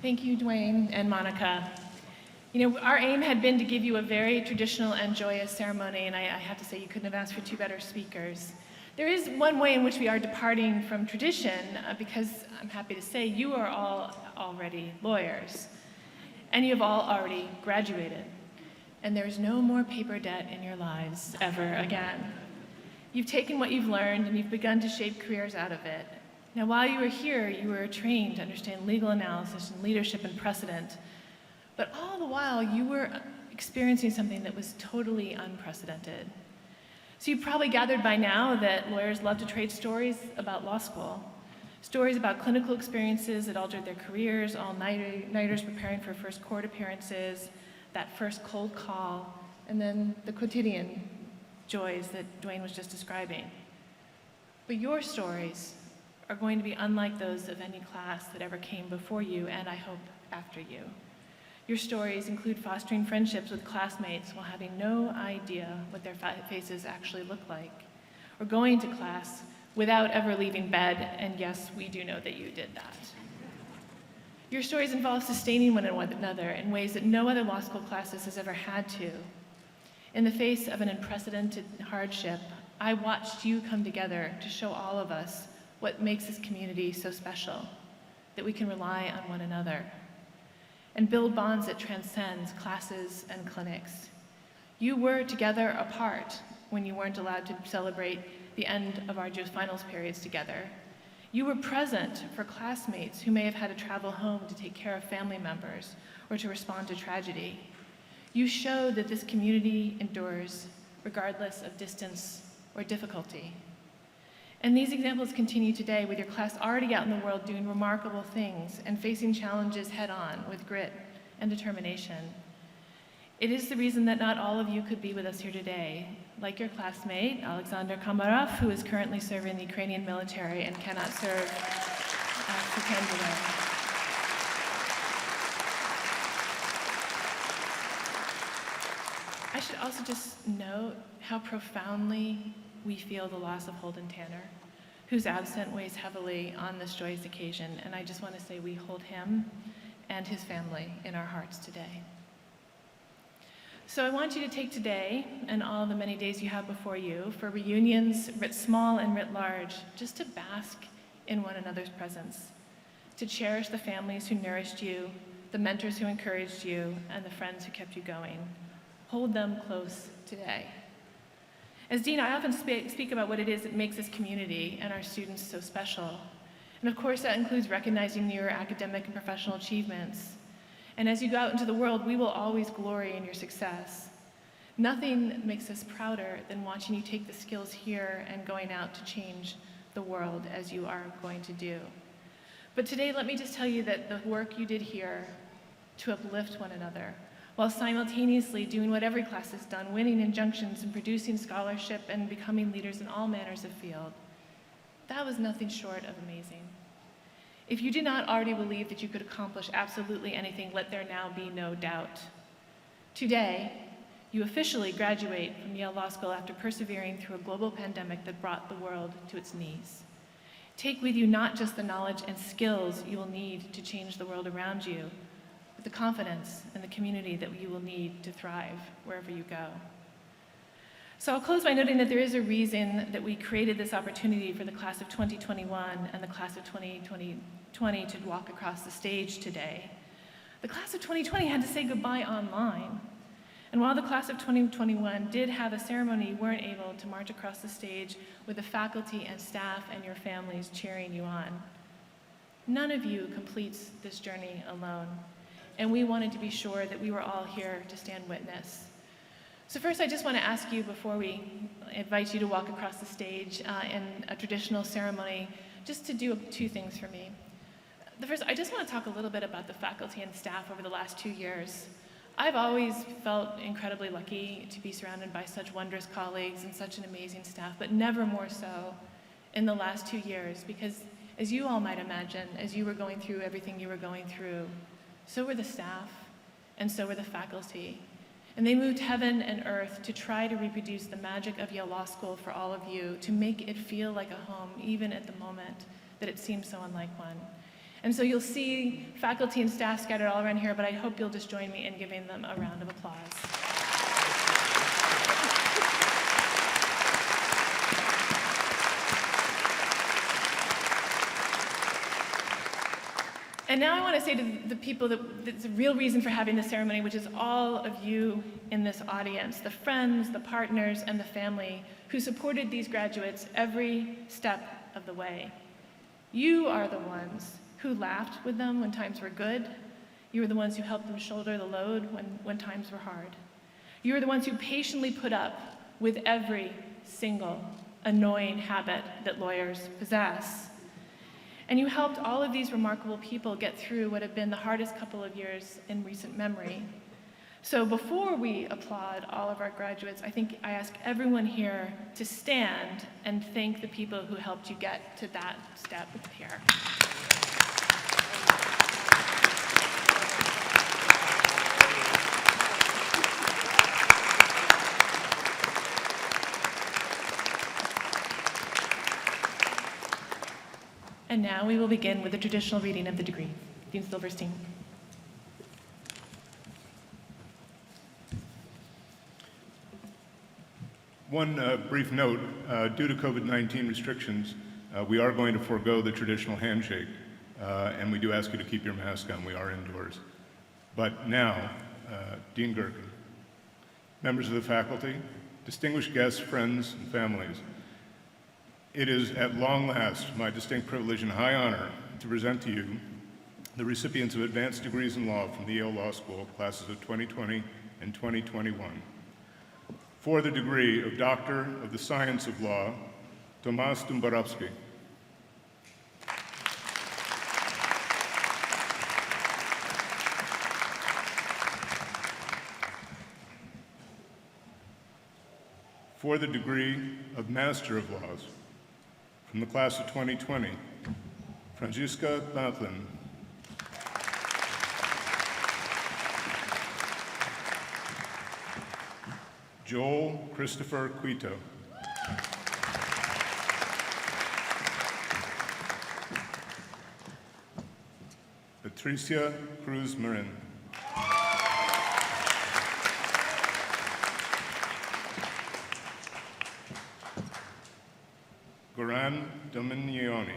Thank you, Dwayne and Monica. You know, our aim had been to give you a very traditional and joyous ceremony, and I have to say you couldn't have asked for two better speakers. There is one way in which we are departing from tradition, because I'm happy to say you are all already lawyers, and you have all already graduated, and there's no more paper debt in your lives ever again. You've taken what you've learned, and you've begun to shape careers out of it. Now, while you were here, you were trained to understand legal analysis and leadership and precedent, but all the while you were experiencing something that was totally unprecedented. So you probably gathered by now that lawyers love to trade stories about law school, stories about clinical experiences that altered their careers, all-nighters preparing for first court appearances, that first cold call, and then the quotidian joys that Dwayne was just describing. But your stories are going to be unlike those of any class that ever came before you, and I hope after you. Your stories include fostering friendships with classmates while having no idea what their faces actually look like, or going to class without ever leaving bed, and yes, we do know that you did that. Your stories involve sustaining one another in ways that no other law school classes has ever had to. In the face of an unprecedented hardship, I watched you come together to show all of us what makes this community so special, that we can rely on one another, and build bonds that transcend classes and clinics. You were together apart when you weren't allowed to celebrate the end of our finals periods together. You were present for classmates who may have had to travel home to take care of family members or to respond to tragedy. You showed that this community endures regardless of distance or difficulty. And these examples continue today with your class already out in the world doing remarkable things and facing challenges head on with grit and determination. It is the reason that not all of you could be with us here today, like your classmate, Alexander Komarov, who is currently serving the Ukrainian military and cannot serve for Canada. I should also just note how profoundly we feel the loss of Holden Tanner, whose absence weighs heavily on this joyous occasion, and I just want to say we hold him and his family in our hearts today. So I want you to take today and all the many days you have before you for reunions writ small and writ large, just to bask in one another's presence, to cherish the families who nourished you, the mentors who encouraged you, and the friends who kept you going. Hold them close today. As dean, I often speak about what it is that makes this community and our students so special. And of course, that includes recognizing your academic and professional achievements. And as you go out into the world, we will always glory in your success. Nothing makes us prouder than watching you take the skills here and going out to change the world as you are going to do. But today, let me just tell you that the work you did here to uplift one another, while simultaneously doing what every class has done, winning injunctions and producing scholarship and becoming leaders in all manners of field, that was nothing short of amazing. If you did not already believe that you could accomplish absolutely anything, let there now be no doubt. Today, you officially graduate from Yale Law School after persevering through a global pandemic that brought the world to its knees. Take with you not just the knowledge and skills you will need to change the world around you, but the confidence and the community that you will need to thrive wherever you go. So I'll close by noting that there is a reason that we created this opportunity for the class of 2021 and the class of 2020 to walk across the stage today. The class of 2020 had to say goodbye online. And while the class of 2021 did have a ceremony, you weren't able to march across the stage with the faculty and staff and your families cheering you on. None of you completes this journey alone. And we wanted to be sure that we were all here to stand witness. So first, I just want to ask you, before we invite you to walk across the stage in a traditional ceremony, just to do two things for me. The first, I just want to talk a little bit about the faculty and staff over the last 2 years. I've always felt incredibly lucky to be surrounded by such wondrous colleagues and such an amazing staff, but never more so in the last 2 years, because as you all might imagine, as you were going through everything you were going through, so were the staff, and so were the faculty. And they moved heaven and earth to try to reproduce the magic of Yale Law School for all of you, to make it feel like a home, even at the moment that it seems so unlike one. And so you'll see faculty and staff scattered all around here, but I hope you'll just join me in giving them a round of applause. And now I want to say to the people that's the real reason for having this ceremony, which is all of you in this audience, the friends, the partners, and the family who supported these graduates every step of the way. You are the ones who laughed with them when times were good. You were the ones who helped them shoulder the load when times were hard. You are the ones who patiently put up with every single annoying habit that lawyers possess. And you helped all of these remarkable people get through what have been the hardest couple of years in recent memory. So before we applaud all of our graduates, I think I ask everyone here to stand and thank the people who helped you get to that step here. And now we will begin with the traditional reading of the degree. Dean Silverstein. One brief note, due to COVID-19 restrictions, we are going to forego the traditional handshake, and we do ask you to keep your mask on. We are indoors. But now, Dean Gerken, members of the faculty, distinguished guests, friends, and families, it is at long last my distinct privilege and high honor to present to you the recipients of advanced degrees in law from the Yale Law School, classes of 2020 and 2021. For the degree of Doctor of the Science of Law, Tomasz Dąbrowski. For the degree of Master of Laws, from the class of 2020, Franziska Bantlin. Joel Christopher Quito. Patricia Cruz Marin. Goran Dominioni.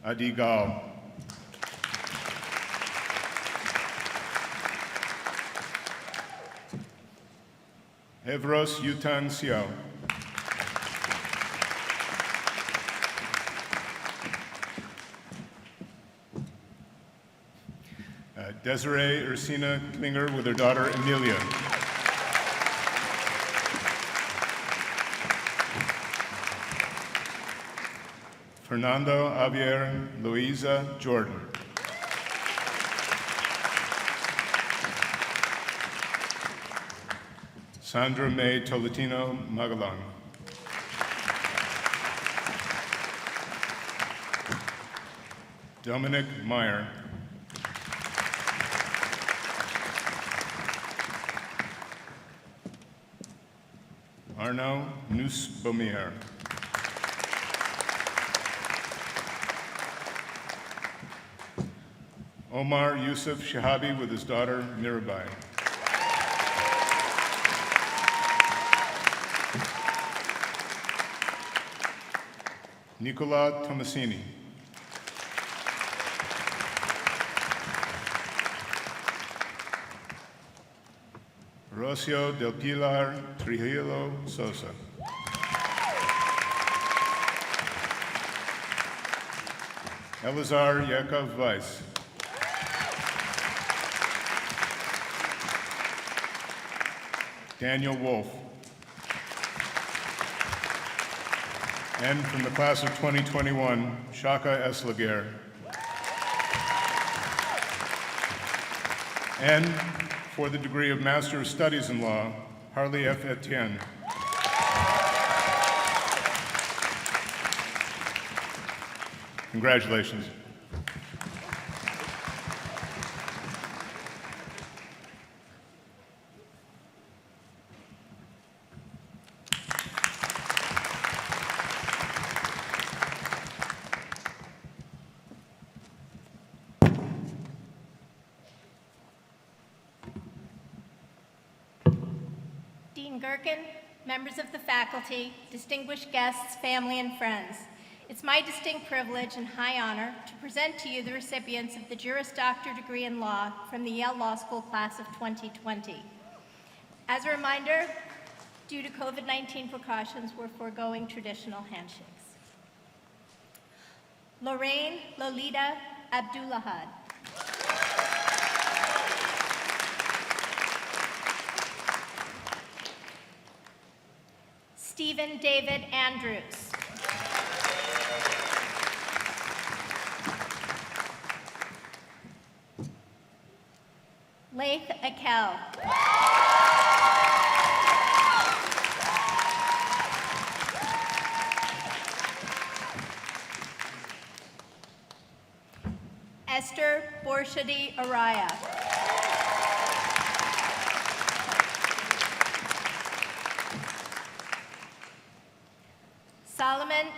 Adi Gal. Evros Yutan Xiao. Desiree Ursina Klinger with her daughter Emilia. Fernando Javier Luisa Jordan. Sandra May Tolentino Magalang. Dominic Meyer. Arno Nussbaumer. Omar Yusuf Shahabi with his daughter Mirabai. Nicola Tomasini. Rocio del Pilar Trujillo Sosa. Elazar Yakov Weiss. Daniel Wolf. And from the class of 2021, Shaka S. Laguerre. And for the degree of Master of Studies in Law, Harley F. Etienne. Congratulations. Dean Gerken, members of the faculty, distinguished guests, family, and friends. It's my distinct privilege and high honor to present to you the recipients of the Juris Doctor degree in law from the Yale Law School class of 2020. As a reminder, due to COVID-19 precautions, we're foregoing traditional handshakes. Lorraine Lolita Abdullahad. Stephen David Andrews. Laith Akel. Esther Borshadi Araya.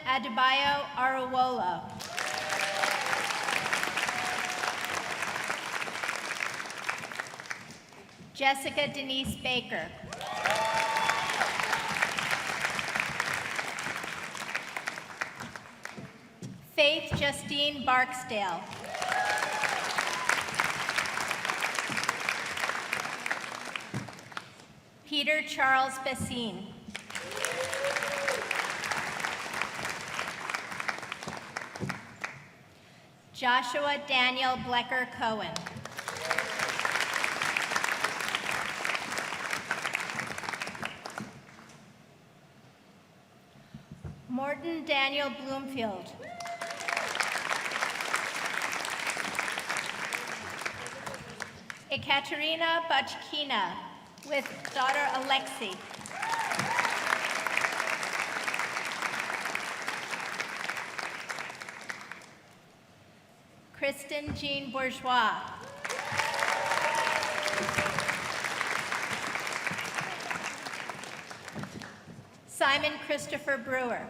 Adebayo Arowolo. Jessica Denise Baker. Faith Justine Barksdale. Peter Charles Bessine. Joshua Daniel Blecker Cohen. Morton Daniel Bloomfield. Ekaterina Bachkina with daughter Alexi. Kristen Jean Bourgeois. Simon Christopher Brewer.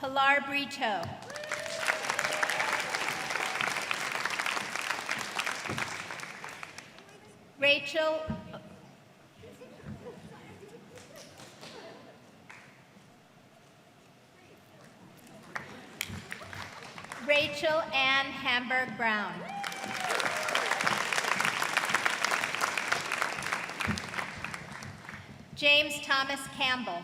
Pilar Brito. Rachel Ann Hamburg Brown. James Thomas Campbell.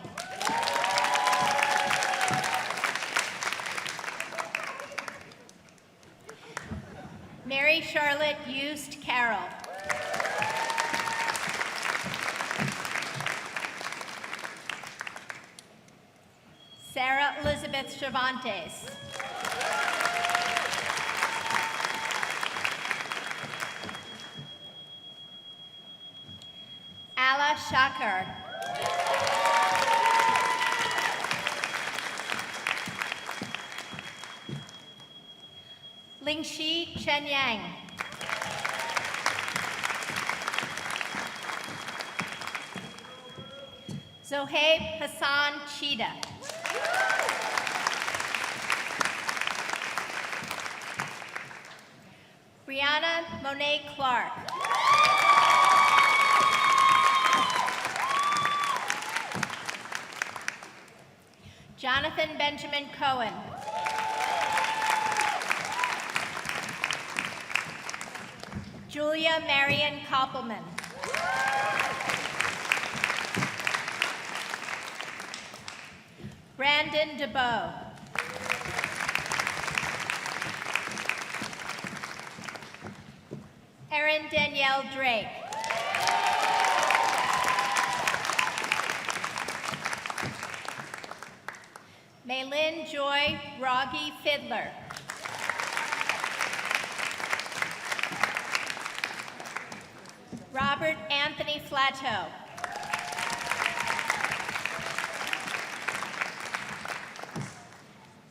Mary Charlotte Eust Carroll. Sarah Elizabeth Cervantes. Ala Shakar. Lingxi Chen Yang. Zohaib Hassan Chida. Brianna Monet Clark. Jonathan Benjamin Cohen. Julia Marion Koppelman. Brandon DeBow. Erin Danielle Drake. Maylin Joy Rogge Fiddler. Robert Anthony Flateau.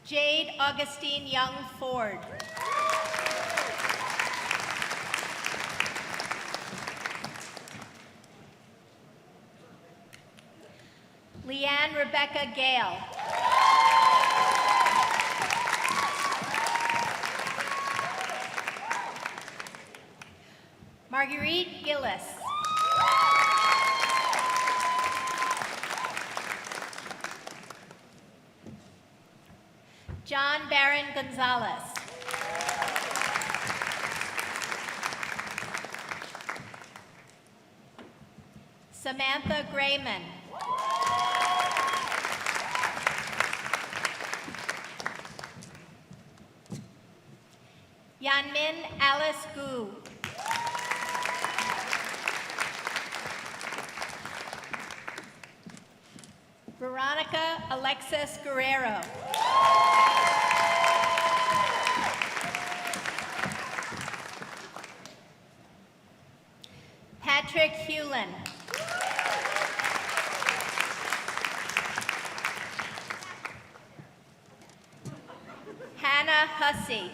Jade Augustine Young Ford. Leanne Rebecca Gale. Marguerite Gillis. John Barron Gonzalez. Samantha Grayman. Yanmin Alice Gu. Veronica Alexis Guerrero. Patrick Hewlin. Hannah Hussey.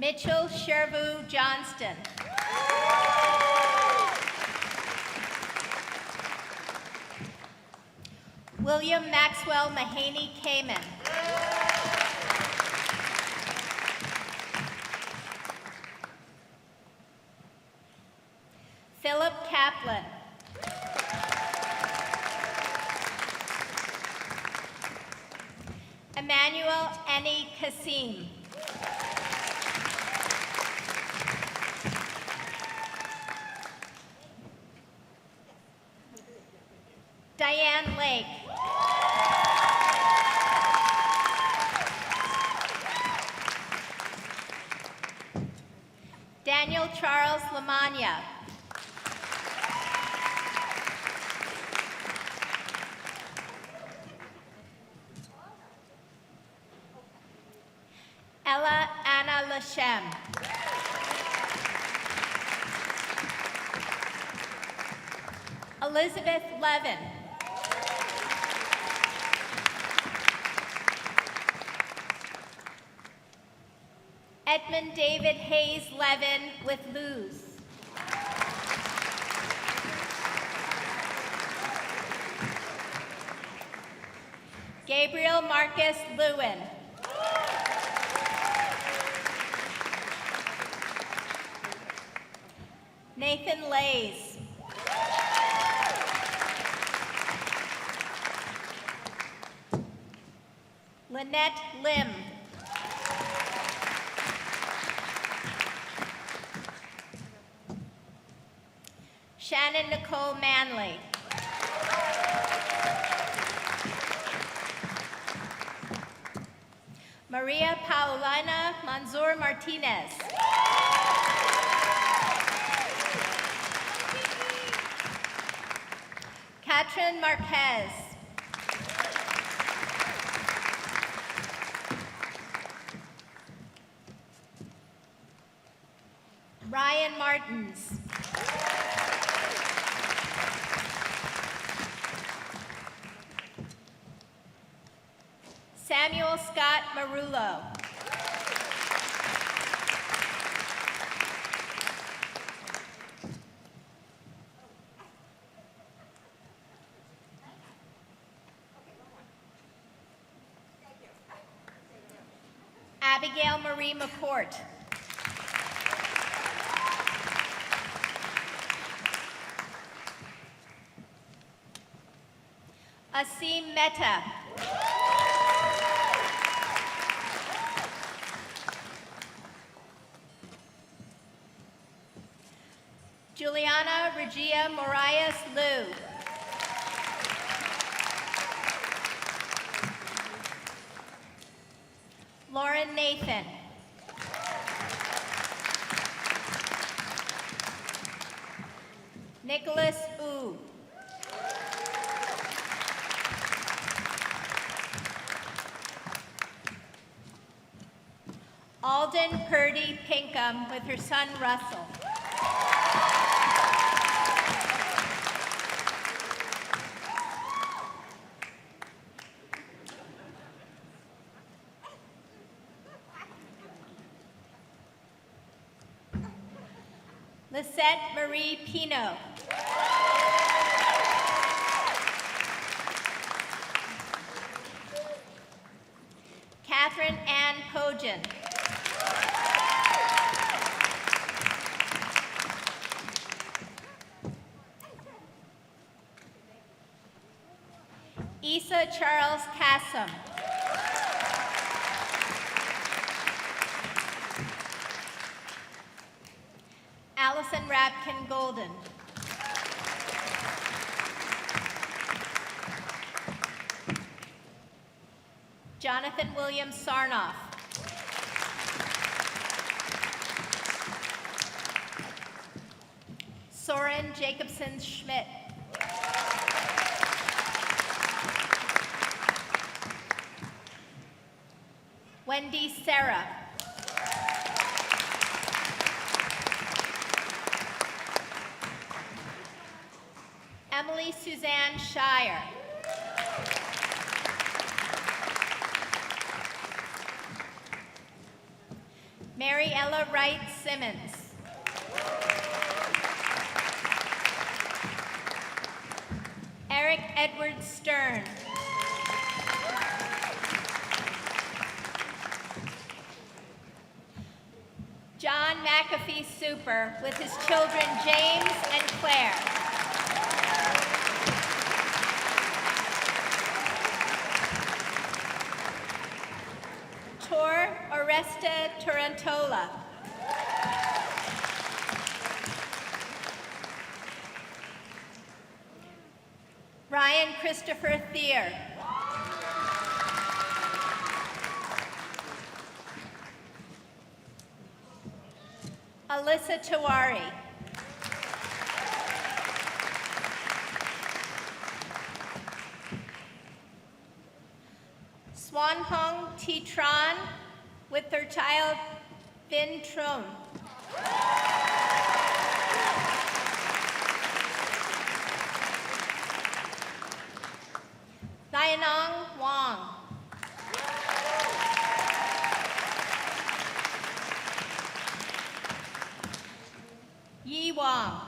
Mitchell Shervu Johnston. William Maxwell Mahaney Kamen. Philip Kaplan. Emmanuel Eni Kassim. Diane Lake. Daniel Charles Lamagna. Ella Anna Lashem. Elizabeth Levin. Edmund David Hayes Levin with Luz. Gabriel Marcus Lewin. Nathan Lays. Lynette Lim. Shannon Nicole Manley. Maria Paulina Manzur Martinez. Katrin Marquez. Ryan Martins. Samuel Scott Marullo. Abigail Marie McCourt. Asim Mehta. Juliana Regia Morias Liu. Lauren Nathan. Nicholas Wu. Alden Purdy Pinkham with her son Russell. Lisette Marie Pino. Catherine Ann Pojan. Issa Charles Kassam. Allison Rapkin Golden. Jonathan William Sarnoff. Soren Jacobson Schmidt. Wendy Serra. Emily Suzanne Shire. Mary Ellen Pamela Wright Simmons. Eric Edward Stern. John McAfee Super with his children James and Claire. Tor Oresta Tarantola. Ryan Christopher Thier. Alyssa Tawari. Swanhong Titran with their child Vin Trum. Dianong Wang. Yi Wang.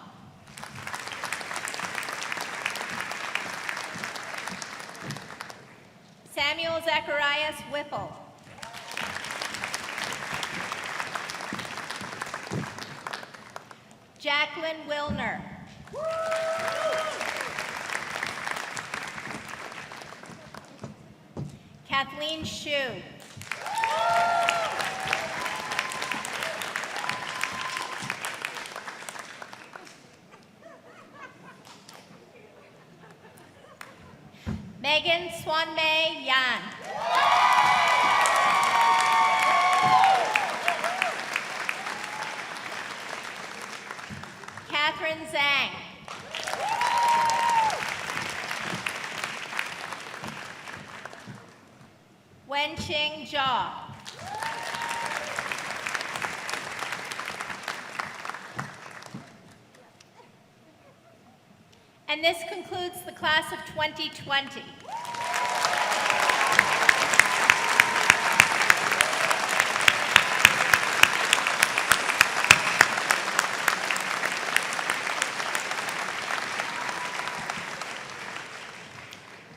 Samuel Zacharias Whipple. Jacqueline Wilner. Kathleen Hsu. Megan Swanmei Yan. Catherine Zhang. Wenqing Zhao. And this concludes the class of 2020.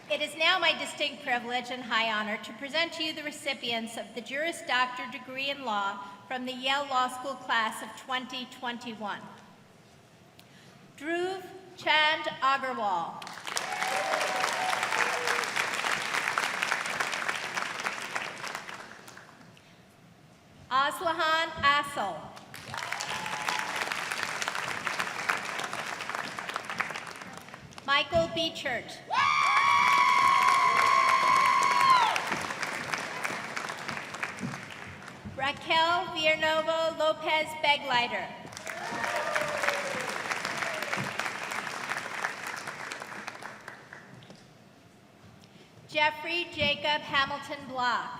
It is now my distinct privilege and high honor to present to you the recipients of the Juris Doctor degree in law from the Yale Law School class of 2021. Dhruv Chand Agarwal. Aslahan Asal. Michael Beechert. Raquel Villarnovo Lopez Begleiter. Jeffrey Jacob Hamilton Block.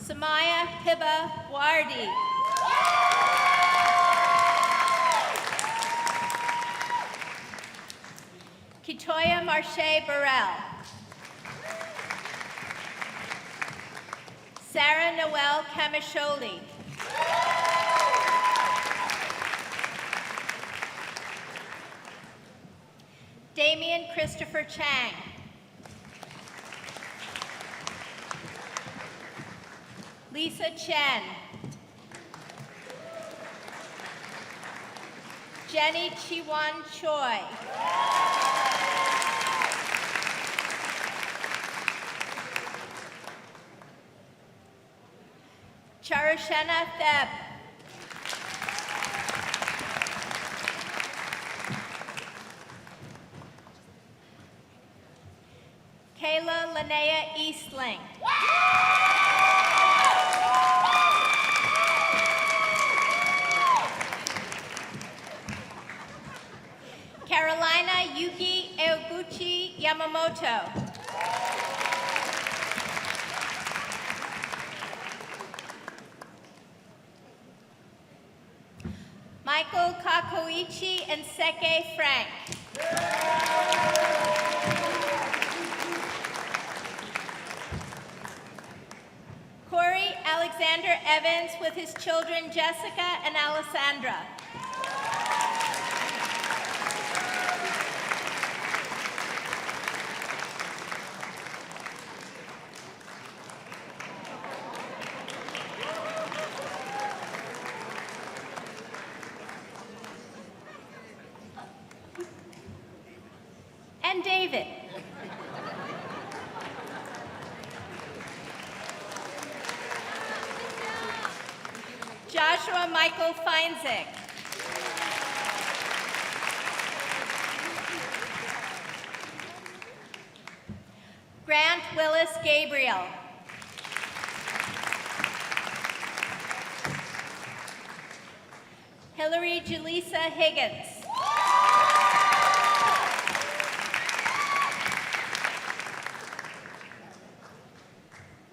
Samaya Hiba Wardi. Kitoya Marche Burrell. Sarah Noel Kamisholi. Damian Christopher Chang. Lisa Chen. Jenny Chiwan Choi. Charushena Theb. Kayla Linnea Eastling. Carolina Yuki Eoguchi Yamamoto. Michael Kakoichi and Seke Frank. Alexander Evans with his children Jessica and Alessandra. And David. Joshua Michael Feinzig. Grant Willis Gabriel. Hillary Jaleesa Higgins.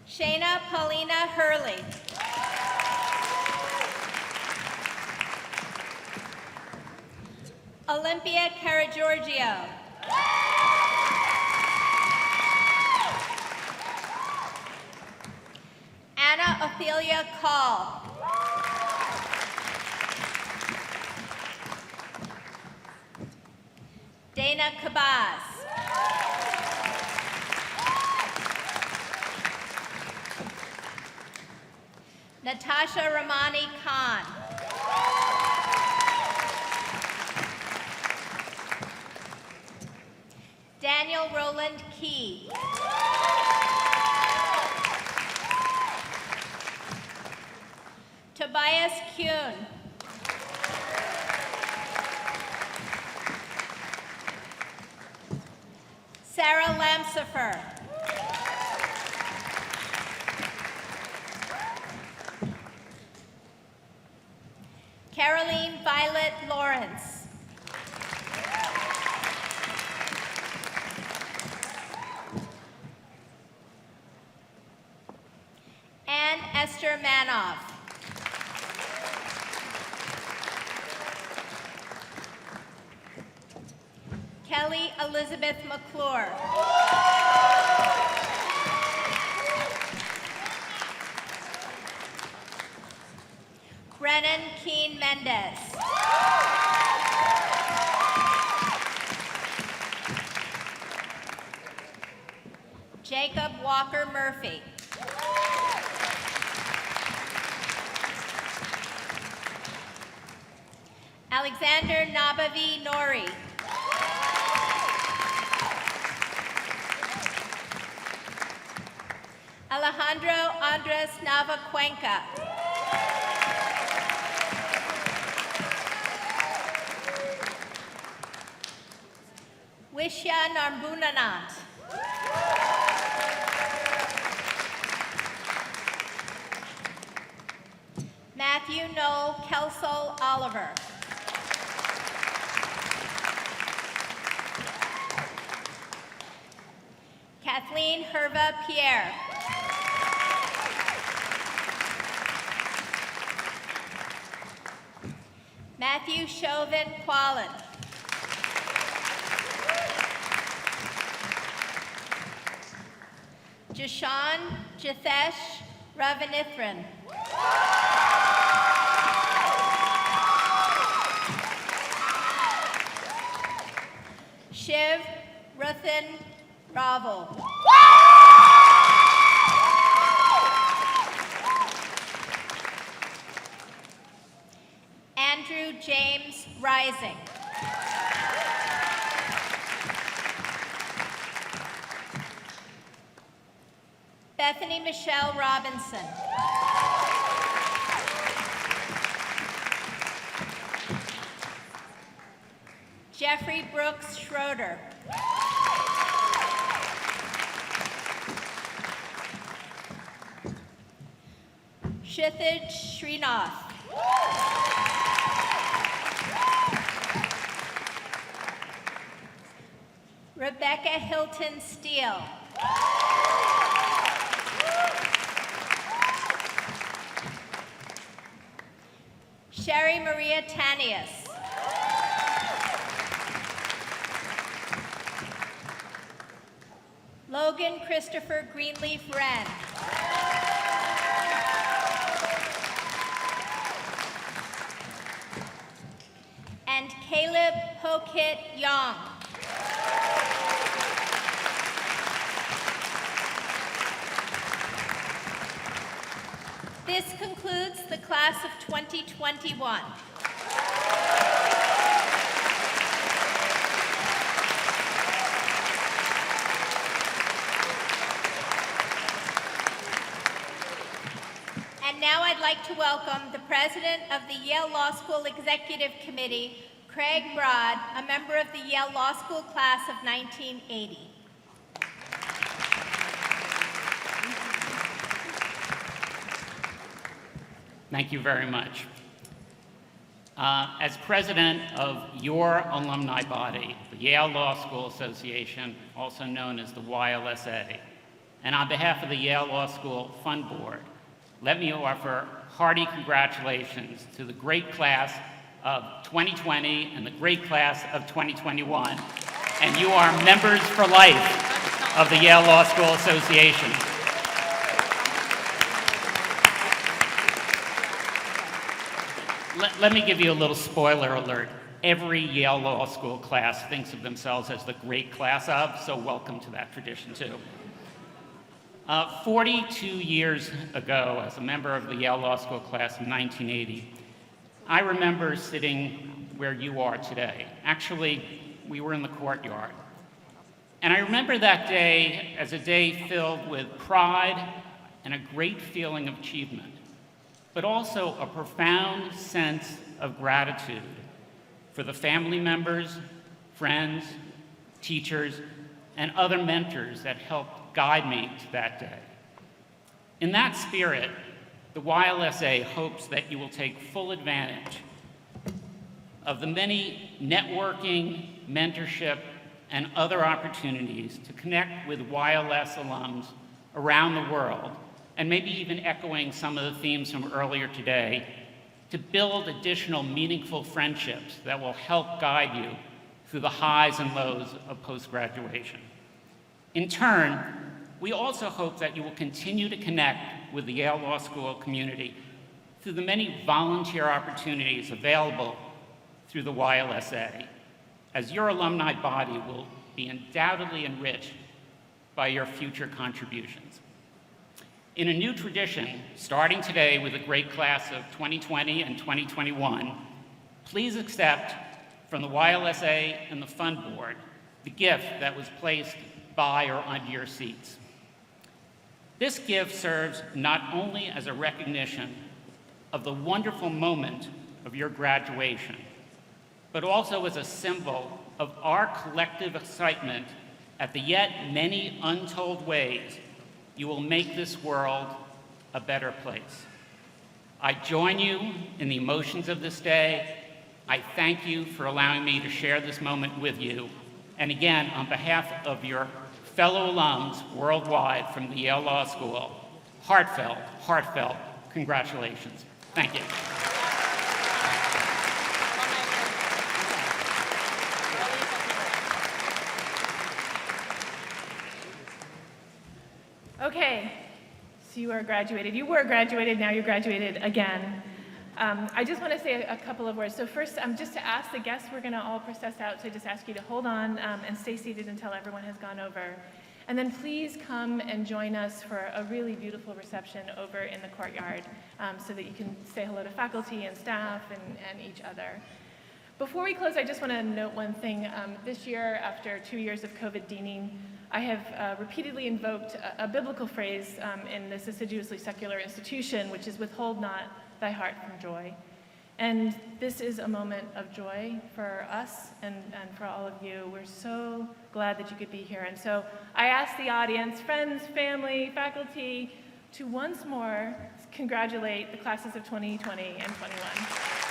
Shayna Paulina Hurley. Olympia Caragiorgio. Anna Ophelia Call. Dana Kabaz. Natasha Ramani Khan. Daniel Roland Key. Tobias Kuhn. Sarah Lamsifer. Caroline Violet Lawrence. Ann Esther Manoff. Kelly Elizabeth McClure. Brennan Keen Mendez. Jacob Walker Murphy. Alexander Nabavi Nori. Alejandro Andres Nava Cuenca. Wishya Narbunanat. Matthew Noel Kelsall Oliver. Kathleen Herva Pierre. Matthew Chauvin Quallen. Jashan Jathesh Ravanithran. Shiv Ruthin Ravel. Andrew James Rising. Bethany Michelle Robinson. Jeffrey Brooks Schroeder. Kshithij Srinath. Rebecca Hilton Steele. Sherry Maria Tanius. Logan Christopher Greenleaf Wren. Ho-Kit Young. This concludes the class of 2021. And now I'd like to welcome the president of the Yale Law School Executive Committee, Craig Broad, a member of the Yale Law School class of 1980. Thank you very much. As president of your alumni body, the Yale Law School Association, also known as the YLSA, and on behalf of the Yale Law School Fund Board, let me offer hearty congratulations to the great class of 2020 and the great class of 2021. And you are members for life of the Yale Law School Association. Let me give you a little spoiler alert. Every Yale Law School class thinks of themselves as the great class of, so welcome to that tradition too. 42 years ago, as a member of the Yale Law School class of 1980, I remember sitting where you are today. Actually, we were in the courtyard. And I remember that day as a day filled with pride and a great feeling of achievement, but also a profound sense of gratitude for the family members, friends, teachers, and other mentors that helped guide me to that day. In that spirit, the YLSA hopes that you will take full advantage of the many networking, mentorship, and other opportunities to connect with YLS alums around the world, and maybe even echoing some of the themes from earlier today, to build additional meaningful friendships that will help guide you through the highs and lows of post-graduation. In turn, we also hope that you will continue to connect with the Yale Law School community through the many volunteer opportunities available through the YLSA, as your alumni body will be undoubtedly enriched by your future contributions. In a new tradition, starting today with the great class of 2020 and 2021, please accept from the YLSA and the Fund Board the gift that was placed by or under your seats. This gift serves not only as a recognition of the wonderful moment of your graduation, but also as a symbol of our collective excitement at the yet many untold ways you will make this world a better place. I join you in the emotions of this day. I thank you for allowing me to share this moment with you. And again, on behalf of your fellow alums worldwide from the Yale Law School, heartfelt congratulations. Thank you. Okay, so you are graduated. You were graduated, now you're graduated again. I just want to say a couple of words. So first, just to ask the guests, we're going to all process out, so I just ask you to hold on and stay seated until everyone has gone over. And then please come and join us for a really beautiful reception over in the courtyard so that you can say hello to faculty and staff and each other. Before we close, I just want to note one thing. This year, after 2 years of COVID deaning, I have repeatedly invoked a biblical phrase in this assiduously secular institution, which is withhold not thy heart from joy. And this is a moment of joy for us and for all of you. We're so glad that you could be here. And so I ask the audience, friends, family, faculty, to once more congratulate the classes of 2020 and 21.